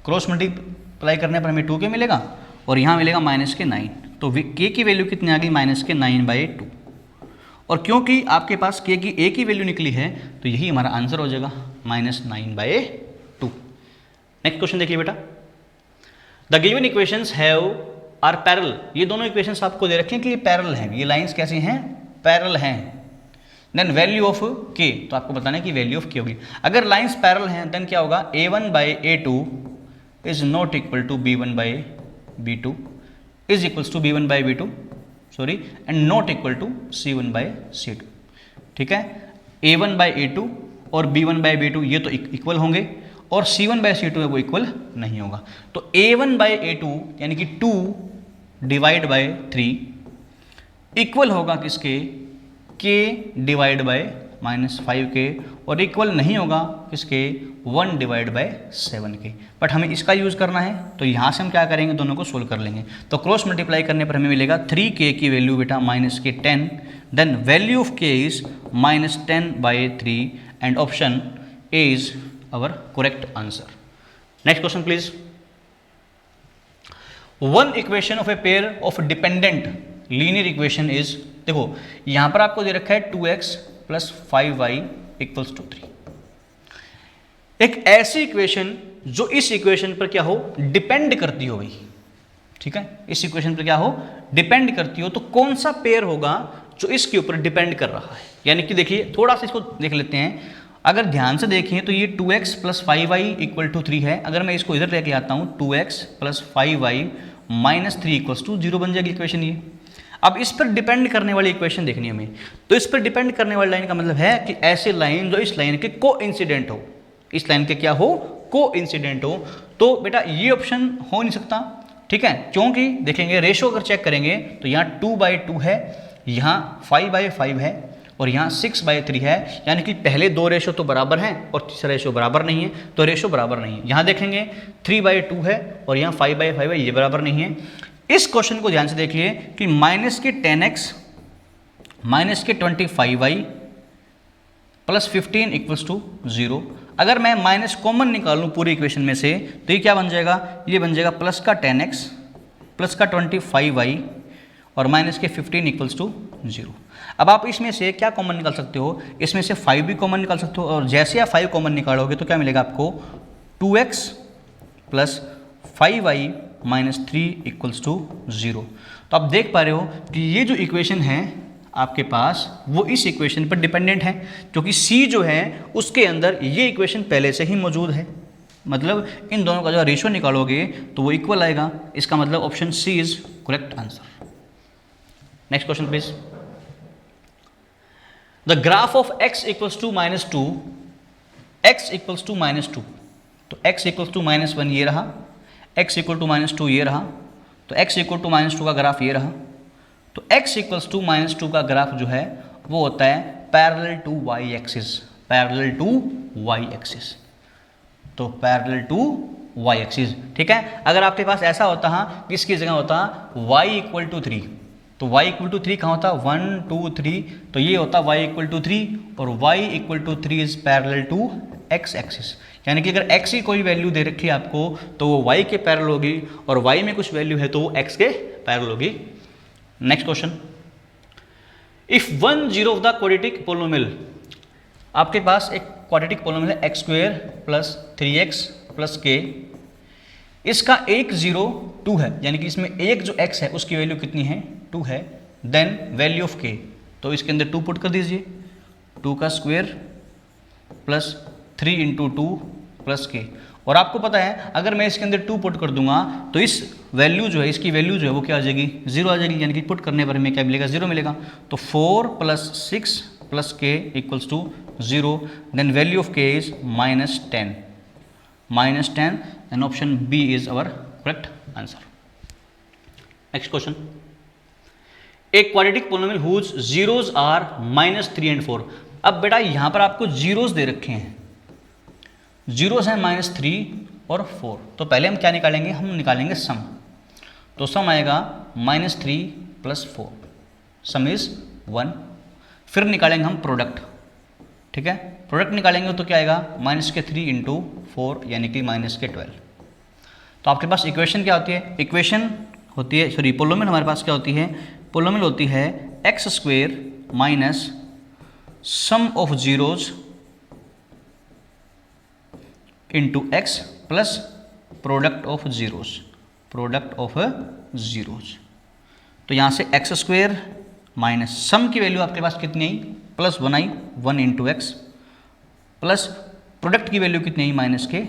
क्रॉस मल्टीप्लाई करने पर हमें 2k मिलेगा और यहाँ मिलेगा -9। तो k की वैल्यू कितनी आ गई, -9/2। और क्योंकि आपके पास के की एक ही वैल्यू निकली है तो यही हमारा आंसर हो जाएगा -9/2। नेक्स्ट क्वेश्चन देखिए बेटा, the given equations have are parallel. ये दोनों इक्वेशंस आपको दे रखे हैं कि ये पैरेलल हैं, ये लाइंस कैसी हैं, पैरेलल हैं। देन वैल्यू ऑफ के, तो आपको बताना है कि वैल्यू ऑफ के होगी। अगर लाइंस पैरेलल हैं देन क्या होगा, A1/A2 is not equal to B1/B2 is equals to B1/B2 sorry and not equal to C1/C2। ठीक है, A1/A2 और B1/B2 ये तो इक्वल होंगे और C1/C2 है वो इक्वल नहीं होगा। तो A1/A2 यानी कि 2 डिवाइड बाय 3 इक्वल होगा किसके, K डिवाइड बाय -5K और इक्वल नहीं होगा किसके, 1 डिवाइड बाय 7K। बट हमें इसका यूज़ करना है तो यहाँ से हम क्या करेंगे, दोनों को सोल्व कर लेंगे। तो क्रॉस मल्टीप्लाई करने पर हमें मिलेगा 3K की वैल्यू बेटा -K10, then value of K is -10/3 and option A is our correct answer. Next question please. One equation of a pair of dependent linear equation is, देखो यहां पर आपको दे रखा है 2x + 5y = 3। एक ऐसी इक्वेशन जो इस इक्वेशन पर क्या हो, डिपेंड करती हो भाई। ठीक है, इस इक्वेशन पर क्या हो, डिपेंड करती हो। तो कौन सा पेयर होगा जो इसके ऊपर डिपेंड कर रहा है, यानी कि देखिए थोड़ा सा इसको देख लेते हैं। अगर ध्यान से देखें तो ये 2x + 5y = 3 है। अगर मैं इसको इधर लेके आता हूँ 2x + 5y - 3 = 0 बन जाएगी इक्वेशन ये। अब इस पर डिपेंड करने वाली इक्वेशन देखनी है हमें। तो इस पर डिपेंड करने वाली लाइन का मतलब है कि ऐसे लाइन जो इस लाइन के कोइंसिडेंट हो, इस लाइन के क्या हो, कोइंसिडेंट हो। तो बेटा ये ऑप्शन हो नहीं सकता। ठीक है, क्योंकि देखेंगे रेशो अगर चेक करेंगे तो यहाँ 2/2 है, यहाँ 5/5 है और यहाँ 6/3 है, यानी कि पहले दो रेशो तो बराबर हैं और तीसरा रेशो बराबर नहीं है, तो रेशो बराबर नहीं है। यहाँ देखेंगे 3/2 है और यहाँ 5/5 है, ये बराबर नहीं है। इस क्वेश्चन को ध्यान से देखिए कि -10x -25y + 15 = 0। अगर मैं माइनस कॉमन निकालूं पूरी इक्वेशन में से तो ये क्या बन जाएगा, ये बन जाएगा +10x + 25y और -15 = 0। अब आप इसमें से क्या कॉमन निकाल सकते हो, इसमें से 5 भी कॉमन निकाल सकते हो और जैसे आप 5 कॉमन निकालोगे तो क्या मिलेगा आपको, 2x + 5y - 3 = 0। तो आप देख पा रहे हो कि ये जो इक्वेशन है आपके पास वो इस इक्वेशन पर डिपेंडेंट है, क्योंकि C जो है उसके अंदर ये इक्वेशन पहले से ही मौजूद है। मतलब इन दोनों का जो रेशो निकालोगे तो वो इक्वल आएगा। इसका मतलब option C is correct answer. Next question please. The graph of x = -2, x = -2, तो x = -1 ये रहा, x = -2 ये रहा, तो x = -2 का ग्राफ ये रहा। तो x = -2 का ग्राफ जो है वो होता है parallel to y axis, parallel to y axis, तो पैरेलल टू y एक्सिस। ठीक है, अगर आपके पास ऐसा होता है किसकी जगह होता y = 3, तो y = 3 कहाँ होता, 1 2 3, तो ये होता y = 3 और y = 3 is parallel to x axis. यानी कि अगर x की कोई वैल्यू दे रखी है आपको तो वो y के पैरेलल होगी और y में कुछ वैल्यू है तो वो x के पैरेलल होगी। Next question, if 1 0 of the quadratic polynomial, आपके पास एक क्वाड्रेटिक पोलिनोमियल है x² + 3x + k, इसका एक 0 2 है, यानी कि इसमें एक जो x है उसकी वैल्यू कितनी है, 2 है। देन वैल्यू ऑफ k, तो इसके अंदर 2 पुट कर दीजिए, 2 का स्क्वायर प्लस 3 × 2 + k। और आपको पता है अगर मैं इसके अंदर 2 पुट कर दूंगा तो इस वैल्यू जो है, इसकी वैल्यू जो है वो क्या आ जाएगी, 0 आ जाएगी, यानी कि पुट करने पर हमें क्या मिलेगा, 0 मिलेगा। तो 4 + 6 + k = 0। Then value of k is -10, and option B is our correct answer. Next question, एक quadratic polynomial whose zeros are -3 and 4। अब बेटा यहां पर आपको जीरोज दे रखे हैं, जीरोज हैं -3 और 4, तो पहले हम क्या निकालेंगे, हम निकालेंगे सम। तो सम आएगा -3 + 4, सम इज 1। फिर निकालेंगे हम प्रोडक्ट, ठीक है, प्रोडक्ट निकालेंगे तो क्या आएगा, -3 × 4 यानी कि -12। तो आपके पास इक्वेशन क्या होती है, इक्वेशन होती है, सॉरी पोलिनोमियल हमारे पास क्या होती है, पोलिनोमियल होती है x square minus sum of zeros into x plus product of zeros, product of zeros. तो यहाँ से एक्स स्क्वेयर माइनस सम की वैल्यू आपके पास कितनी आई, प्लस 1 आई, 1 इंटू एक्स, प्लस प्रोडक्ट की वैल्यू कितनी आई, माइनस के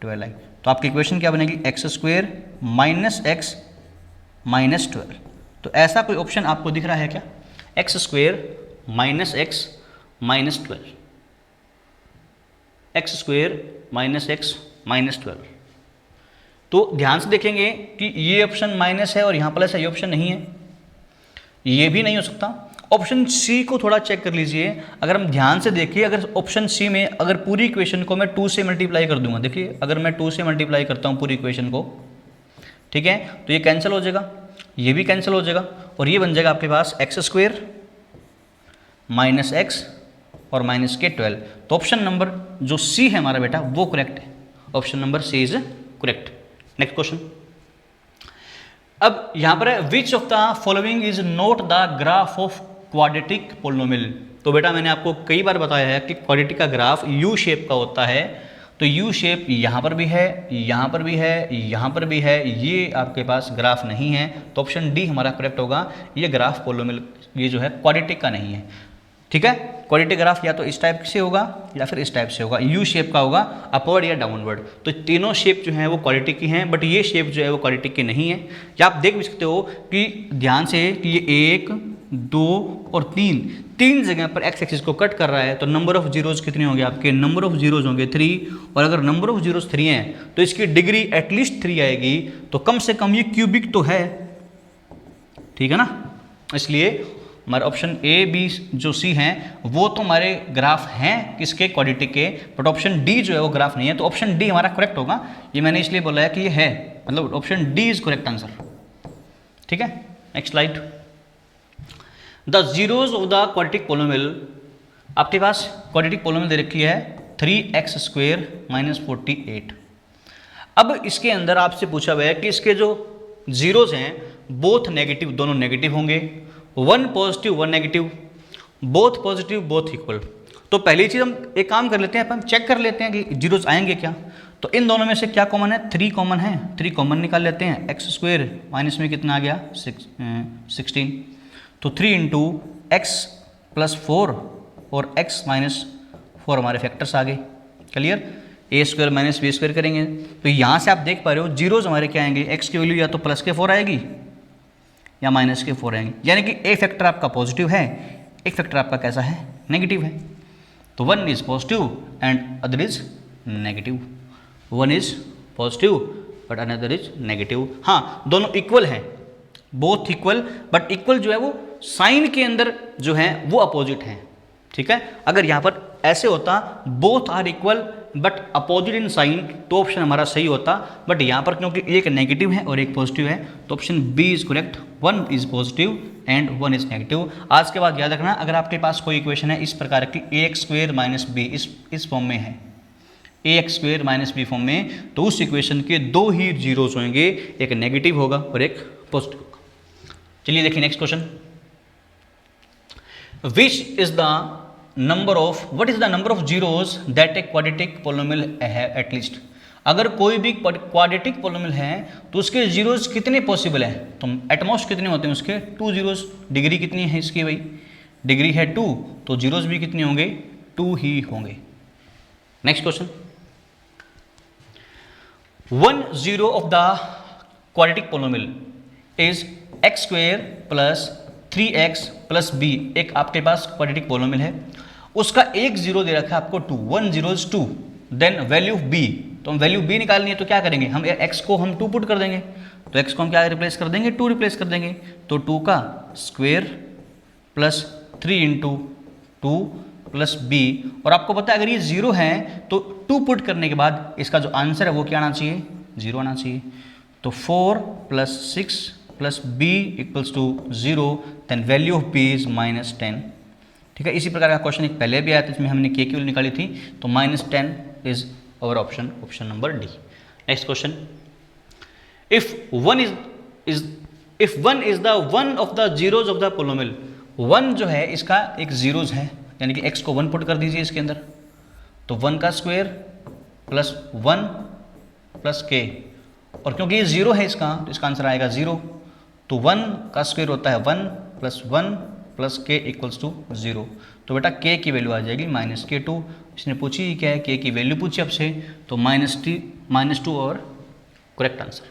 12 आई। तो आपकी इक्वेशन क्या बनेगी, x square minus x minus 12। तो ऐसा कोई ऑप्शन आपको दिख रहा है क्या, x square minus x minus 12, x square minus x minus 12। तो ध्यान से देखेंगे कि ये ऑप्शन माइनस है और यहाँ प्लस है, ये ऑप्शन नहीं है, ये भी नहीं हो सकता। ऑप्शन सी को थोड़ा चेक कर लीजिए। अगर हम ध्यान से देखिए, अगर ऑप्शन सी में अगर पूरी इक्वेशन को मैं 2 से मल्टीप्लाई कर दूंगा, देखिए अगर मैं 2 से मल्टीप्लाई करता हूँ पूरी इक्वेशन को, ठीक है, तो ये कैंसिल हो जाएगा, ये भी कैंसिल हो जाएगा और ये बन जाएगा आपके पास एक्स स्क्वेयर माइनस एक्स और माइनस के 12। तो ऑप्शन नंबर जो सी है हमारा बेटा वो करेक्ट है, option number C is correct. Next question, अब यहां पर है which of the following is not the graph of quadratic polynomial. तो बेटा मैंने आपको कई बार बताया है कि क्वाड्रेटिक का ग्राफ यू शेप का होता है। तो यू शेप यहां पर भी है, यहां पर भी है, यहां पर भी है, ये आपके पास ग्राफ नहीं है। तो ऑप्शन डी हमारा करेक्ट होगा, ये ग्राफ पोलिनोमियल ये जो है क्वाड्रेटिक का नहीं है, ठीक है। क्वाड्रेटिक ग्राफ या तो इस टाइप से होगा या फिर इस टाइप से होगा, यू शेप का होगा, अपवर्ड या डाउनवर्ड। तो तीनों शेप जो है वो क्वाड्रेटिक की हैं, बट ये शेप जो है वो क्वाड्रेटिक की नहीं है। या आप देख भी सकते हो कि ध्यान से कि ये 1 2 और 3 जगह पर एक्स एक्सिस को कट कर रहा है। तो नंबर ऑफ जीरोज कितने होंगे आपके, नंबर ऑफ जीरोज होंगे 3। और अगर नंबर ऑफ जीरोज 3 हैं तो इसकी डिग्री एटलीस्ट 3 आएगी। तो कम से कम ये क्यूबिक तो है, ठीक है ना। इसलिए हमारे ऑप्शन ए बी जो सी हैं वो तो हमारे ग्राफ हैं किसके, क्वाड्रेटिक के, बट ऑप्शन डी जो है वो ग्राफ नहीं है। तो ऑप्शन डी हमारा करेक्ट होगा। ये मैंने इसलिए बोला है कि ये है, मतलब option D is correct answer, ठीक है। Next slide, the zeros of the quadratic polynomial. आपके पास क्वाड्रेटिक पोलिनोमियल दे रखी है 3x स्क्वेयर माइनस 48। अब इसके अंदर आपसे पूछा हुआ है कि इसके जो जीरोज हैं बोथ नेगेटिव, दोनों नेगेटिव होंगे, 1 positive 1 negative, both positive both equal. तो पहली चीज हम एक काम कर लेते हैं, हम चेक कर लेते हैं कि जीरोज आएंगे क्या। तो इन दोनों में से क्या कॉमन है, 3 कॉमन है, 3 कॉमन निकाल लेते हैं। एक्स स्क्वेयर माइनस में कितना आ गया 16। तो 3 इंटू एक्स प्लस 4 और एक्स माइनस 4 हमारे फैक्टर्स आ गए, क्लियर। ए स्क्वायर माइनस बी स्क्वायर करेंगे। तो यहाँ से आप देख पा रहे हो जीरोज हमारे क्या आएंगे, एक्स की वैल्यू या तो प्लस के 4 आएगी या माइनस के 4 आएंगे। यानी कि एक फैक्टर आपका पॉजिटिव है, एक फैक्टर आपका कैसा है, नेगेटिव है। तो 1 is positive and other is negative, 1 is positive but another is negative. हाँ, दोनों इक्वल हैं, बोथ इक्वल, बट इक्वल जो है वो साइन के अंदर जो है वो अपोजिट है, ठीक है। अगर यहाँ पर ऐसे होता both are equal but opposite in sign तो ऑप्शन हमारा सही होता, बट यहाँ पर क्योंकि एक नेगेटिव है और एक पॉजिटिव है तो option B is correct, 1 is positive and 1 is negative. आज के बाद याद रखना, अगर आपके पास कोई इक्वेशन है इस प्रकार की ax स्क्वेयर माइनस बी इस फॉर्म में है, ax square minus B form में, तो उस इक्वेशन के 2 ही जीरोज होंगे, एक नेगेटिव होगा और एक पॉजिटिव होगा। चलिए देखिए next question, which is the number of what is the number of zeros that a quadratic polynomial है एट लीस्ट। अगर कोई भी क्वाड्रेटिक पोलिनोमियल है तो उसके जीरोज कितने पॉसिबल है, तो एटमोस्ट कितने होते हैं उसके, 2 जीरोज। डिग्री कितनी है इसकी भाई, डिग्री है 2, तो जीरोज भी कितने होंगे, 2 ही होंगे। Next question, 1 zero of the quadratic polynomial is x square plus 3x plus b. एक आपके पास क्वाड्रेटिक पोलिनोमियल है, उसका एक जीरो दे रखा है आपको 2, 1 0 is 2, then value of b। तो हम वैल्यू b निकालनी है तो क्या करेंगे, हम x को हम 2 पुट कर देंगे, तो x को हम क्या रिप्लेस कर देंगे, 2 रिप्लेस कर देंगे। तो 2 का square plus 3 into 2 plus b। और आपको पता है अगर ये जीरो है तो 2 पुट करने के बाद इसका जो आंसर है वो क्या आना चाहिए, 0 आना चाहिए। तो 4 plus 6 plus b equals to 0, then value of b is -10, ठीक है। इसी प्रकार का क्वेश्चन एक पहले भी आया था, इसमें हमने k की वैल्यू निकाली थी, तो -10 is our option, option number D. Next question, if 1 is the one of the zeros of the polynomial, 1 जो है इसका एक जीरोज है, यानी कि x को 1 पुट कर दीजिए इसके अंदर, तो 1 का स्क्वायर प्लस 1 प्लस k, और क्योंकि ये 0 है इसका तो इसका आंसर आएगा 0, तो 1 का स्क्वायर होता है 1 plus 1 plus k equals to 0। तो बेटा k की वैल्यू आ जाएगी -k2। इसने पूछी क्या है, k की वैल्यू पूछी आपसे, तो -2 और correct answer.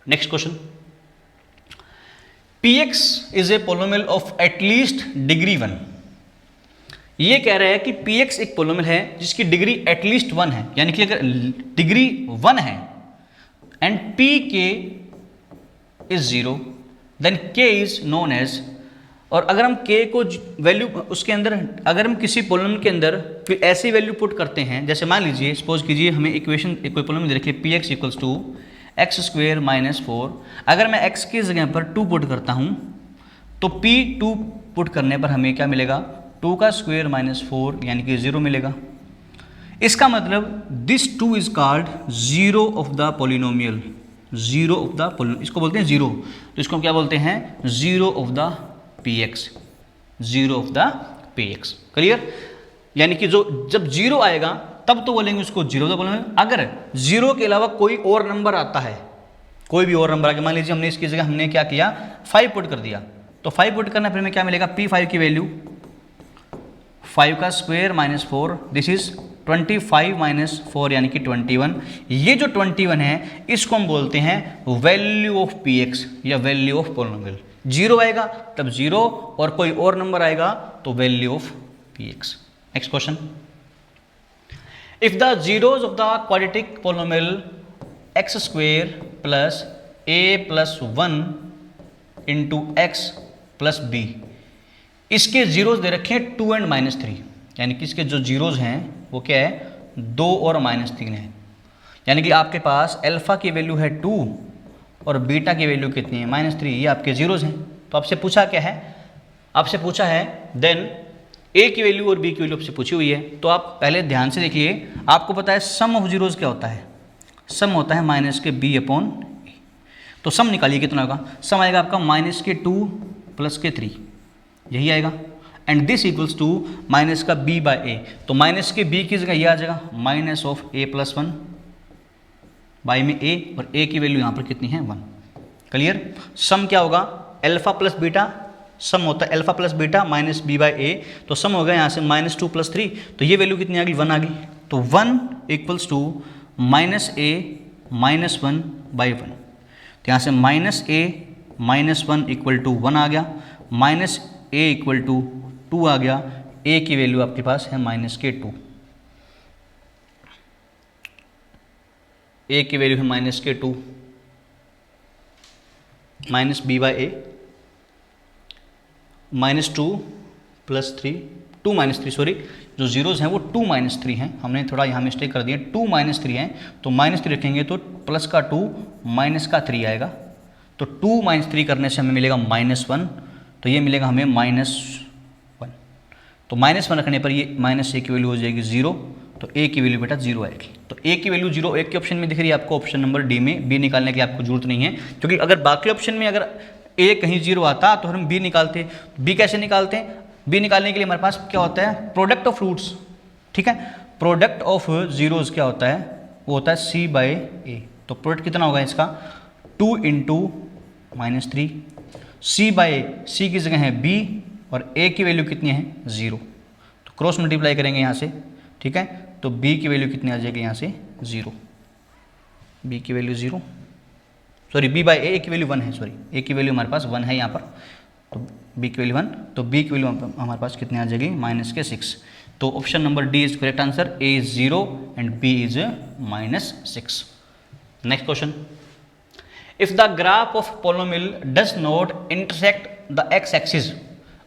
Next question, px is a पोलोमियल of at least degree 1। ये कह रहा है कि px एक पोलोमियल है जिसकी डिग्री एटलीस्ट 1 है, यानी कि अगर डिग्री 1 है and pk is 0 then k is known as, और अगर हम k को वैल्यू उसके अंदर, अगर हम किसी पोलोमियल के अंदर फिर ऐसी वैल्यू पुट करते हैं, जैसे मान लीजिए सपोज कीजिए हमें इक्वेशन कोई पोलोमियल दे रखी है px equals to x square minus 4, अगर मैं x की जगह पर 2 पुट करता हूँ तो p2 पुट करने पर हमें क्या मिलेगा, 2 का स्क्वेयर माइनस 4 यानी कि 0 मिलेगा। इसका मतलब this 2 is called zero of the polynomial, zero of the polynomial, इसको बोलते हैं जीरो, तो इसको हम क्या बोलते हैं, zero of the px, zero of the px। Clear, यानी कि जो जब जीरो आएगा तब तो बोलेंगे उसको जीरो द पोलिनोमियल। अगर जीरो के अलावा कोई और नंबर आता है, कोई भी और नंबर आके, मान लीजिए हमने इसकी जगह हमने क्या किया 5 पुट कर दिया, तो 5 पुट करना फिर हमें क्या मिलेगा, p5 की वैल्यू 5 का square minus 4, this is 25 minus 4 यानी कि 21। ये जो 21 है इसको हम बोलते हैं वैल्यू ऑफ px या वैल्यू ऑफ पोलिनोमियल। जीरो आएगा तब जीरो, और कोई और नंबर आएगा तो value of px। Next question, if the zeros of the quadratic polynomial x square plus a plus 1 into x plus b, इसके जीरोज दे रखे हैं 2 एंड -3, यानी कि इसके जो जीरोज हैं वो क्या है, 2 और -3 है, यानी कि आपके पास अल्फा की वैल्यू है 2 और बीटा की वैल्यू कितनी है, -3, ये आपके जीरोज हैं। तो आपसे पूछा क्या है, आपसे पूछा है देन a की वैल्यू और b की वैल्यू आपसे पूछी हुई है, तो आप पहले ध्यान से देखिए, आपको पता है सम ऑफ जीरोज क्या होता है, सम होता है माइनस के b अपॉन a, तो सम निकालिए कितना होगा, सम आएगा आपका माइनस के 2 प्लस के 3, यही आएगा, and this equals to minus का b बाय a, तो माइनस के b की जगह ये आ जाएगा minus of a plus 1 by में a, और a की वैल्यू यहाँ पर कितनी है 1। क्लियर, सम क्या होगा, अल्फा प्लस बीटा, सम होता है alpha plus beta minus b by a, तो सम हो गया यहाँ से -2 प्लस 3, तो ये वैल्यू कितनी आ गई, 1 आ गई, तो 1 equals to minus a minus 1 by 1, तो यहाँ से -a माइनस 1 इक्वल टू 1 आ गया, माइनस a इक्वल टू 2 आ गया, a की वैल्यू आपके पास है -2, a की वैल्यू है -2 minus b by a, -2 plus 3, 2 -3 sorry, जो जीरोज हैं वो 2 -3 हैं, हमने थोड़ा यहाँ मिस्टेक कर दिया, 2 -3 हैं, तो -3 रखेंगे तो प्लस का 2 माइनस का 3 आएगा, तो 2 -3 करने से हमें मिलेगा -1, तो ये मिलेगा हमें -1, तो -1 रखने पर ये -a की वैल्यू हो जाएगी 0, तो a की वैल्यू बेटा 0 आएगी, तो a की वैल्यू 0 एक के ऑप्शन में दिख रही है आपको, ऑप्शन नंबर डी में, b निकालने की आपको जरूरत नहीं है, क्योंकि अगर बाकी ऑप्शन में अगर a कहीं 0 आता तो हम b निकालते, b कैसे निकालते हैं, b निकालने के लिए हमारे पास क्या होता है, प्रोडक्ट ऑफ रूट्स, ठीक है, प्रोडक्ट ऑफ जीरोज क्या होता है, वो होता है c बाई a, तो प्रोडक्ट कितना होगा इसका 2 इंटू -3, c बाई c की जगह है b और a की वैल्यू कितनी है 0, तो क्रॉस मल्टीप्लाई करेंगे यहाँ से, ठीक है, तो b की वैल्यू कितनी आ जाएगी यहाँ से 0, b की value 0, sorry b by a की वैल्यू 1 है, सॉरी a की वैल्यू हमारे पास 1 है यहाँ पर, तो b की वैल्यू 1, तो b की वैल्यू हमारे पास कितनी आ जाएगी -6, तो option number D is correct answer, a is 0 and b is -6। Next question, if the graph of polynomial does not intersect the x axis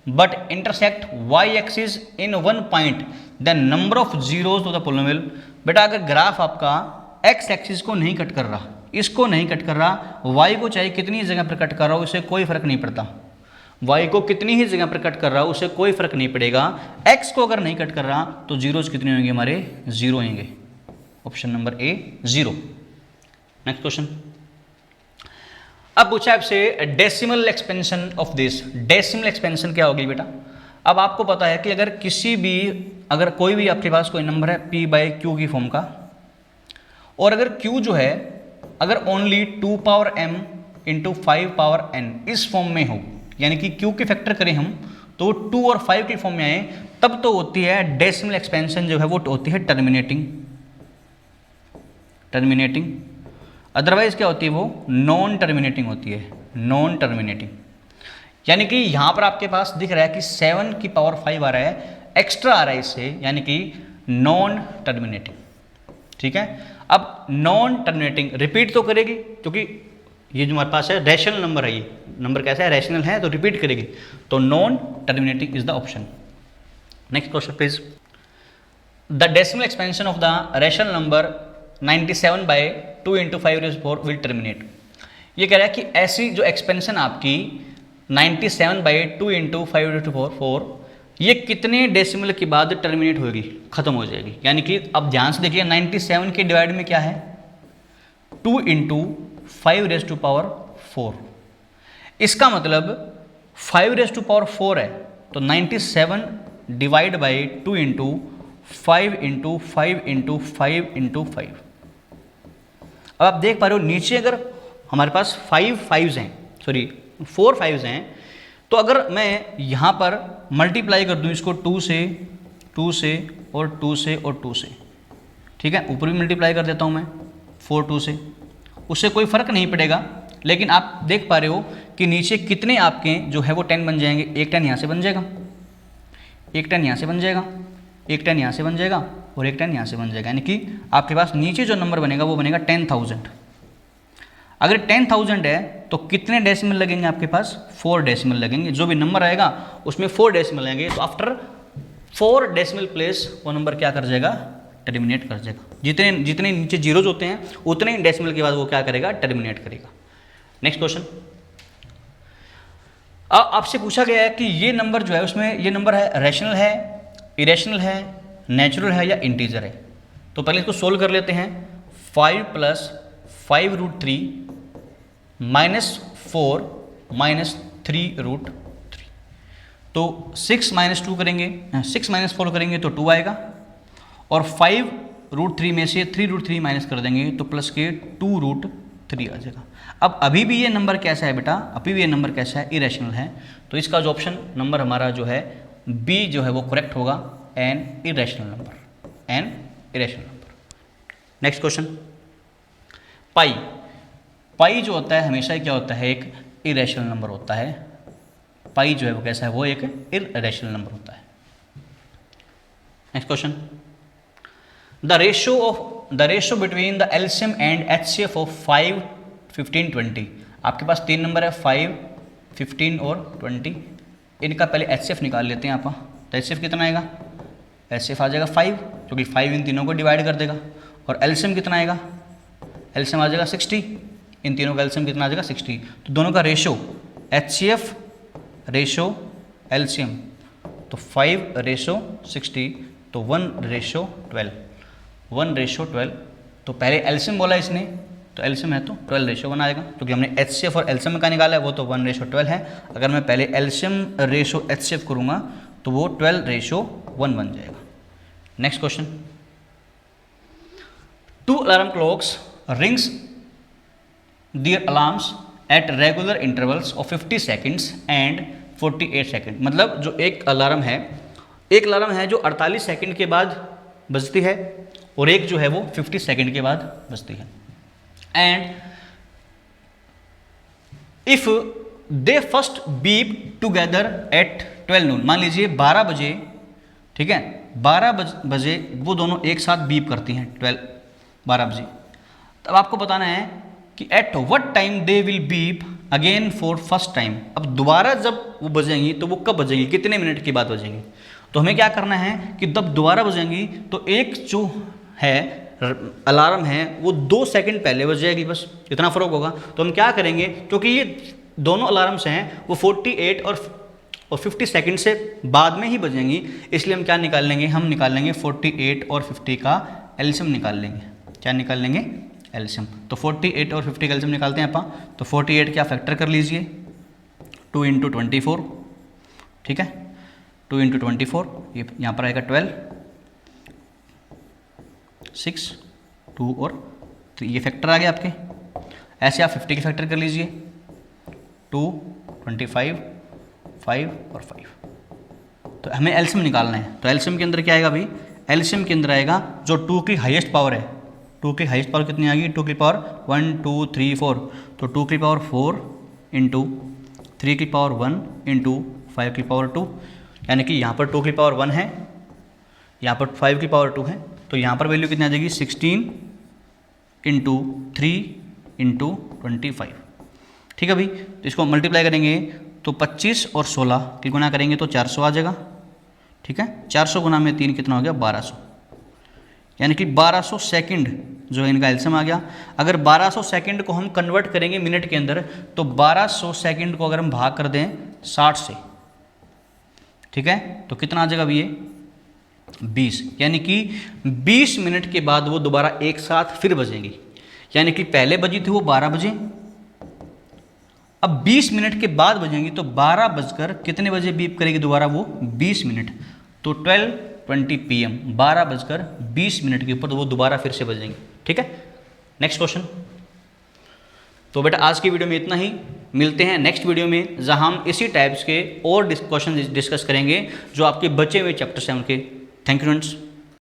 but intersect y axis in one point, then number of zeros of the polynomial. बेटा अगर ग्राफ आपका x एक्सिस को नहीं कट कर रहा, इसको नहीं कट कर रहा, y को चाहे कितनी जगह पर कट कर रहा हो उससे कोई फर्क नहीं पड़ता, y को कितनी ही जगह पर कट कर रहा हो उससे कोई फर्क नहीं पड़ेगा, x को अगर नहीं कट कर रहा तो जीरोज कितने होंगे हमारे 0 होंगे, ऑप्शन नंबर ए 0। नेक्स्ट क्वेश्चन, अब पूछा आपसे decimal expansion of this. Decimal expansion क्या होगी बेटा? अब आपको पता है कि अगर कोई भी आपके पास कोई नंबर है p बाई क्यू की फॉर्म का, और अगर q जो है अगर only 2 power m into 5 power n इस फॉर्म में हो, यानी कि q के फैक्टर करें हम तो 2 और 5 के फॉर्म में आए, तब तो होती है डेसिमल एक्सपेंशन जो है वो होती है टर्मिनेटिंग। अदरवाइज क्या होती है वो? नॉन टर्मिनेटिंग होती है, नॉन टर्मिनेटिंग। यानी कि यहां पर आपके पास दिख रहा है कि 7 की पावर 5 आ रहा है, एक्स्ट्रा आ रहा है इससे, यानी कि नॉन टर्मिनेटिंग। ठीक है, अब नॉन टर्मिनेटिंग रिपीट तो करेगी, क्योंकि ये जो हमारे पास है रैशनल नंबर है, ये नंबर कैसा है? रैशनल है, तो रिपीट करेगी, तो non terminating is the option. Next question please. The decimal expansion of the rational number 97 by 2 into 5⁴ will terminate. ये कह रहा है कि ऐसी जो एक्सपेंशन आपकी 97 बाई 2 इंटू 5⁴ ये कितने डेसिमल के बाद टर्मिनेट होगी, खत्म हो जाएगी। यानी कि अब ध्यान से देखिए 97 के डिवाइड में क्या है? 2 इंटू 5⁴। इसका मतलब 5⁴ है, तो 97 divide by 2 into 5 into 5 into 5 into 5। अब आप देख पा रहे हो नीचे अगर हमारे पास 4 5s हैं, तो अगर मैं यहाँ पर मल्टीप्लाई कर दूँ इसको 2 से और 2 से और 2 से, ठीक है, ऊपर भी मल्टीप्लाई कर देता हूँ मैं 4 2 से, उससे कोई फ़र्क नहीं पड़ेगा। लेकिन आप देख पा रहे हो कि नीचे कितने आपके जो है वो 10 बन जाएंगे। एक 10 यहाँ से बन जाएगा, एक 10 यहाँ से बन जाएगा, एक 10 यहाँ से बन जाएगा और एक 10 यहाँ से बन जाएगा। यानी कि आपके पास नीचे जो नंबर बनेगा वो बनेगा 10,000। अगर 10,000 है तो कितने डेसिमल लगेंगे आपके पास? 4 डेसिमल लगेंगे। जो भी नंबर आएगा उसमें 4 डेसिमल लगेंगे, तो आफ्टर 4 डेसिमल प्लेस वो नंबर क्या कर जाएगा? टर्मिनेट कर जाएगा। जितने नीचे जीरोज होते हैं उतने ही डेसिमल के बाद वो क्या करेगा? टर्मिनेट करेगा। Next question. आपसे पूछा गया है कि ये नंबर जो है उसमें ये नंबर है रैशनल है, इरेशनल है, नेचुरल है या इंटीजर है। तो पहले इसको सोल्व कर लेते हैं। 5 + 5√3 -4 -3√3, तो 6 - 2 करेंगे, 6 - 4 करेंगे तो 2 आएगा, और 5√3 में से 3√3 माइनस कर देंगे तो प्लस के 2√3 आ जाएगा। अब अभी भी ये नंबर कैसा है बेटा? अभी भी ये नंबर कैसा है? इरेशनल है। तो इसका जो ऑप्शन नंबर हमारा जो है बी जो है वो करेक्ट होगा, an irrational number, an irrational number. Next question. Pi जो होता है हमेशा ही क्या होता है? एक इरेशनल नंबर होता है। पाई जो है वो कैसा है? वो एक इरेशनल नंबर होता है। Next question. The ratio between the LCM and HCF of 5, 15, 20। आपके पास 3 नंबर है 5, 15 और 20। इनका पहले एचसीएफ निकाल लेते हैं आप। तो एचसीएफ कितना आएगा? एचसीएफ आ जाएगा 5, क्योंकि 5 इन तीनों को डिवाइड कर देगा। और एलसीएम कितना आएगा? एलसीएम आ जाएगा 60। इन तीनों का एलसीएम कितना आ जाएगा? 60। तो दोनों का रेशो एचसीएफ रेशो एलसीएम, तो 5:60, तो 1:12, 1:12। तो पहले एलसीएम बोला इसने, तो एलसीएम है तो 12:1 आएगा, क्योंकि हमने एचसीएफ और एलसीएम का निकाला है, वो तो 1:12 है। अगर मैं पहले एलसीएम रेशो एचसीएफ करूँगा तो वो 12:1 बन जाएगा। Next question. 2 alarm clocks rings there alarms at regular intervals of 50 seconds and 48 second. मतलब जो एक अलार्म है जो 48 सेकेंड के बाद बजती है, और एक जो है वो 50 सेकेंड के बाद बजती है। And if they first beep together at 12 नून। मान लीजिए 12 बजे, ठीक है, 12 बजे वो दोनों एक साथ बीप करती हैं, 12 बजे। तब आपको बताना है कि at what time they will beep again for first time. अब दोबारा जब वो बजेंगी तो वो कब बजेंगी, कितने मिनट के बाद बजेंगी। तो हमें क्या करना है कि जब दोबारा बजेंगी तो एक जो है अलार्म है वो 2 सेकंड पहले बज जाएगी, बस इतना फ़र्क होगा। तो हम क्या करेंगे, क्योंकि ये दोनों अलार्म्स हैं वो 48 और 50 सेकंड से बाद में ही बजेंगी, इसलिए हम क्या निकाल लेंगे, हम निकाल लेंगे 48 और 50 का एलसीएम निकाल लेंगे। क्या निकाल लेंगे? एलसीएम। तो 48 और 50 का एलसीएम निकालते हैं अपन। तो 48 क्या फैक्टर कर लीजिए, 2 × 24, ठीक है, 2 × 24, ये यहाँ पर आएगा 12, 6, 2 और 3, ये फैक्टर आ गया आपके। ऐसे आप 50 के फैक्टर कर लीजिए, 2, 25, 5 और 5। तो हमें एलसीएम निकालना है। तो एलसीएम के अंदर क्या आएगा भाई, एलसीएम के अंदर आएगा जो 2 की हाईएस्ट पावर है, 2 की हाईएस्ट पावर कितनी आ गई, 2 की पावर 1 2 3 4, तो 2 की पावर 4 इंटू 3 की पावर 1 इंटू 5 की पावर 2, यानी कि यहाँ पर 2 की पावर 1 है, यहाँ पर 5 की पावर 2 है, तो यहाँ पर वैल्यू कितनी आ जाएगी 16 इंटू 3 इंटू 25, ठीक है भाई। तो इसको मल्टीप्लाई करेंगे तो 25 और 16 की गुना करेंगे तो 400 आ जाएगा, ठीक है। 400 गुना में 3 कितना हो गया, 1200, यानी कि 1200 सेकंड जो है इनका एलसीएम आ गया। अगर 1200 सेकंड को हम कन्वर्ट करेंगे मिनट के अंदर, तो 1200 सेकंड को अगर हम भाग कर दें 60 से, ठीक है, तो कितना आ जाएगा अभी ये 20, यानी कि 20 मिनट के बाद वो दोबारा एक साथ फिर बजेंगी। यानी कि पहले बजी थी वो 12 बजे, अब 20 मिनट के बाद बजेंगी, तो 12 बजकर कितने बजे बीप करेगी दोबारा वो 20 मिनट, तो 12:20 PM, 12 बजकर 20 मिनट के ऊपर तो वो दोबारा फिर से बजेंगे, ठीक है। Next question. तो बेटा आज की वीडियो में इतना ही, मिलते हैं नेक्स्ट वीडियो में जहां हम इसी टाइप्स के और क्वेश्चन डिस्कस करेंगे जो आपके बचे हुए चैप्टर्स हैं उनके। Thank you friends.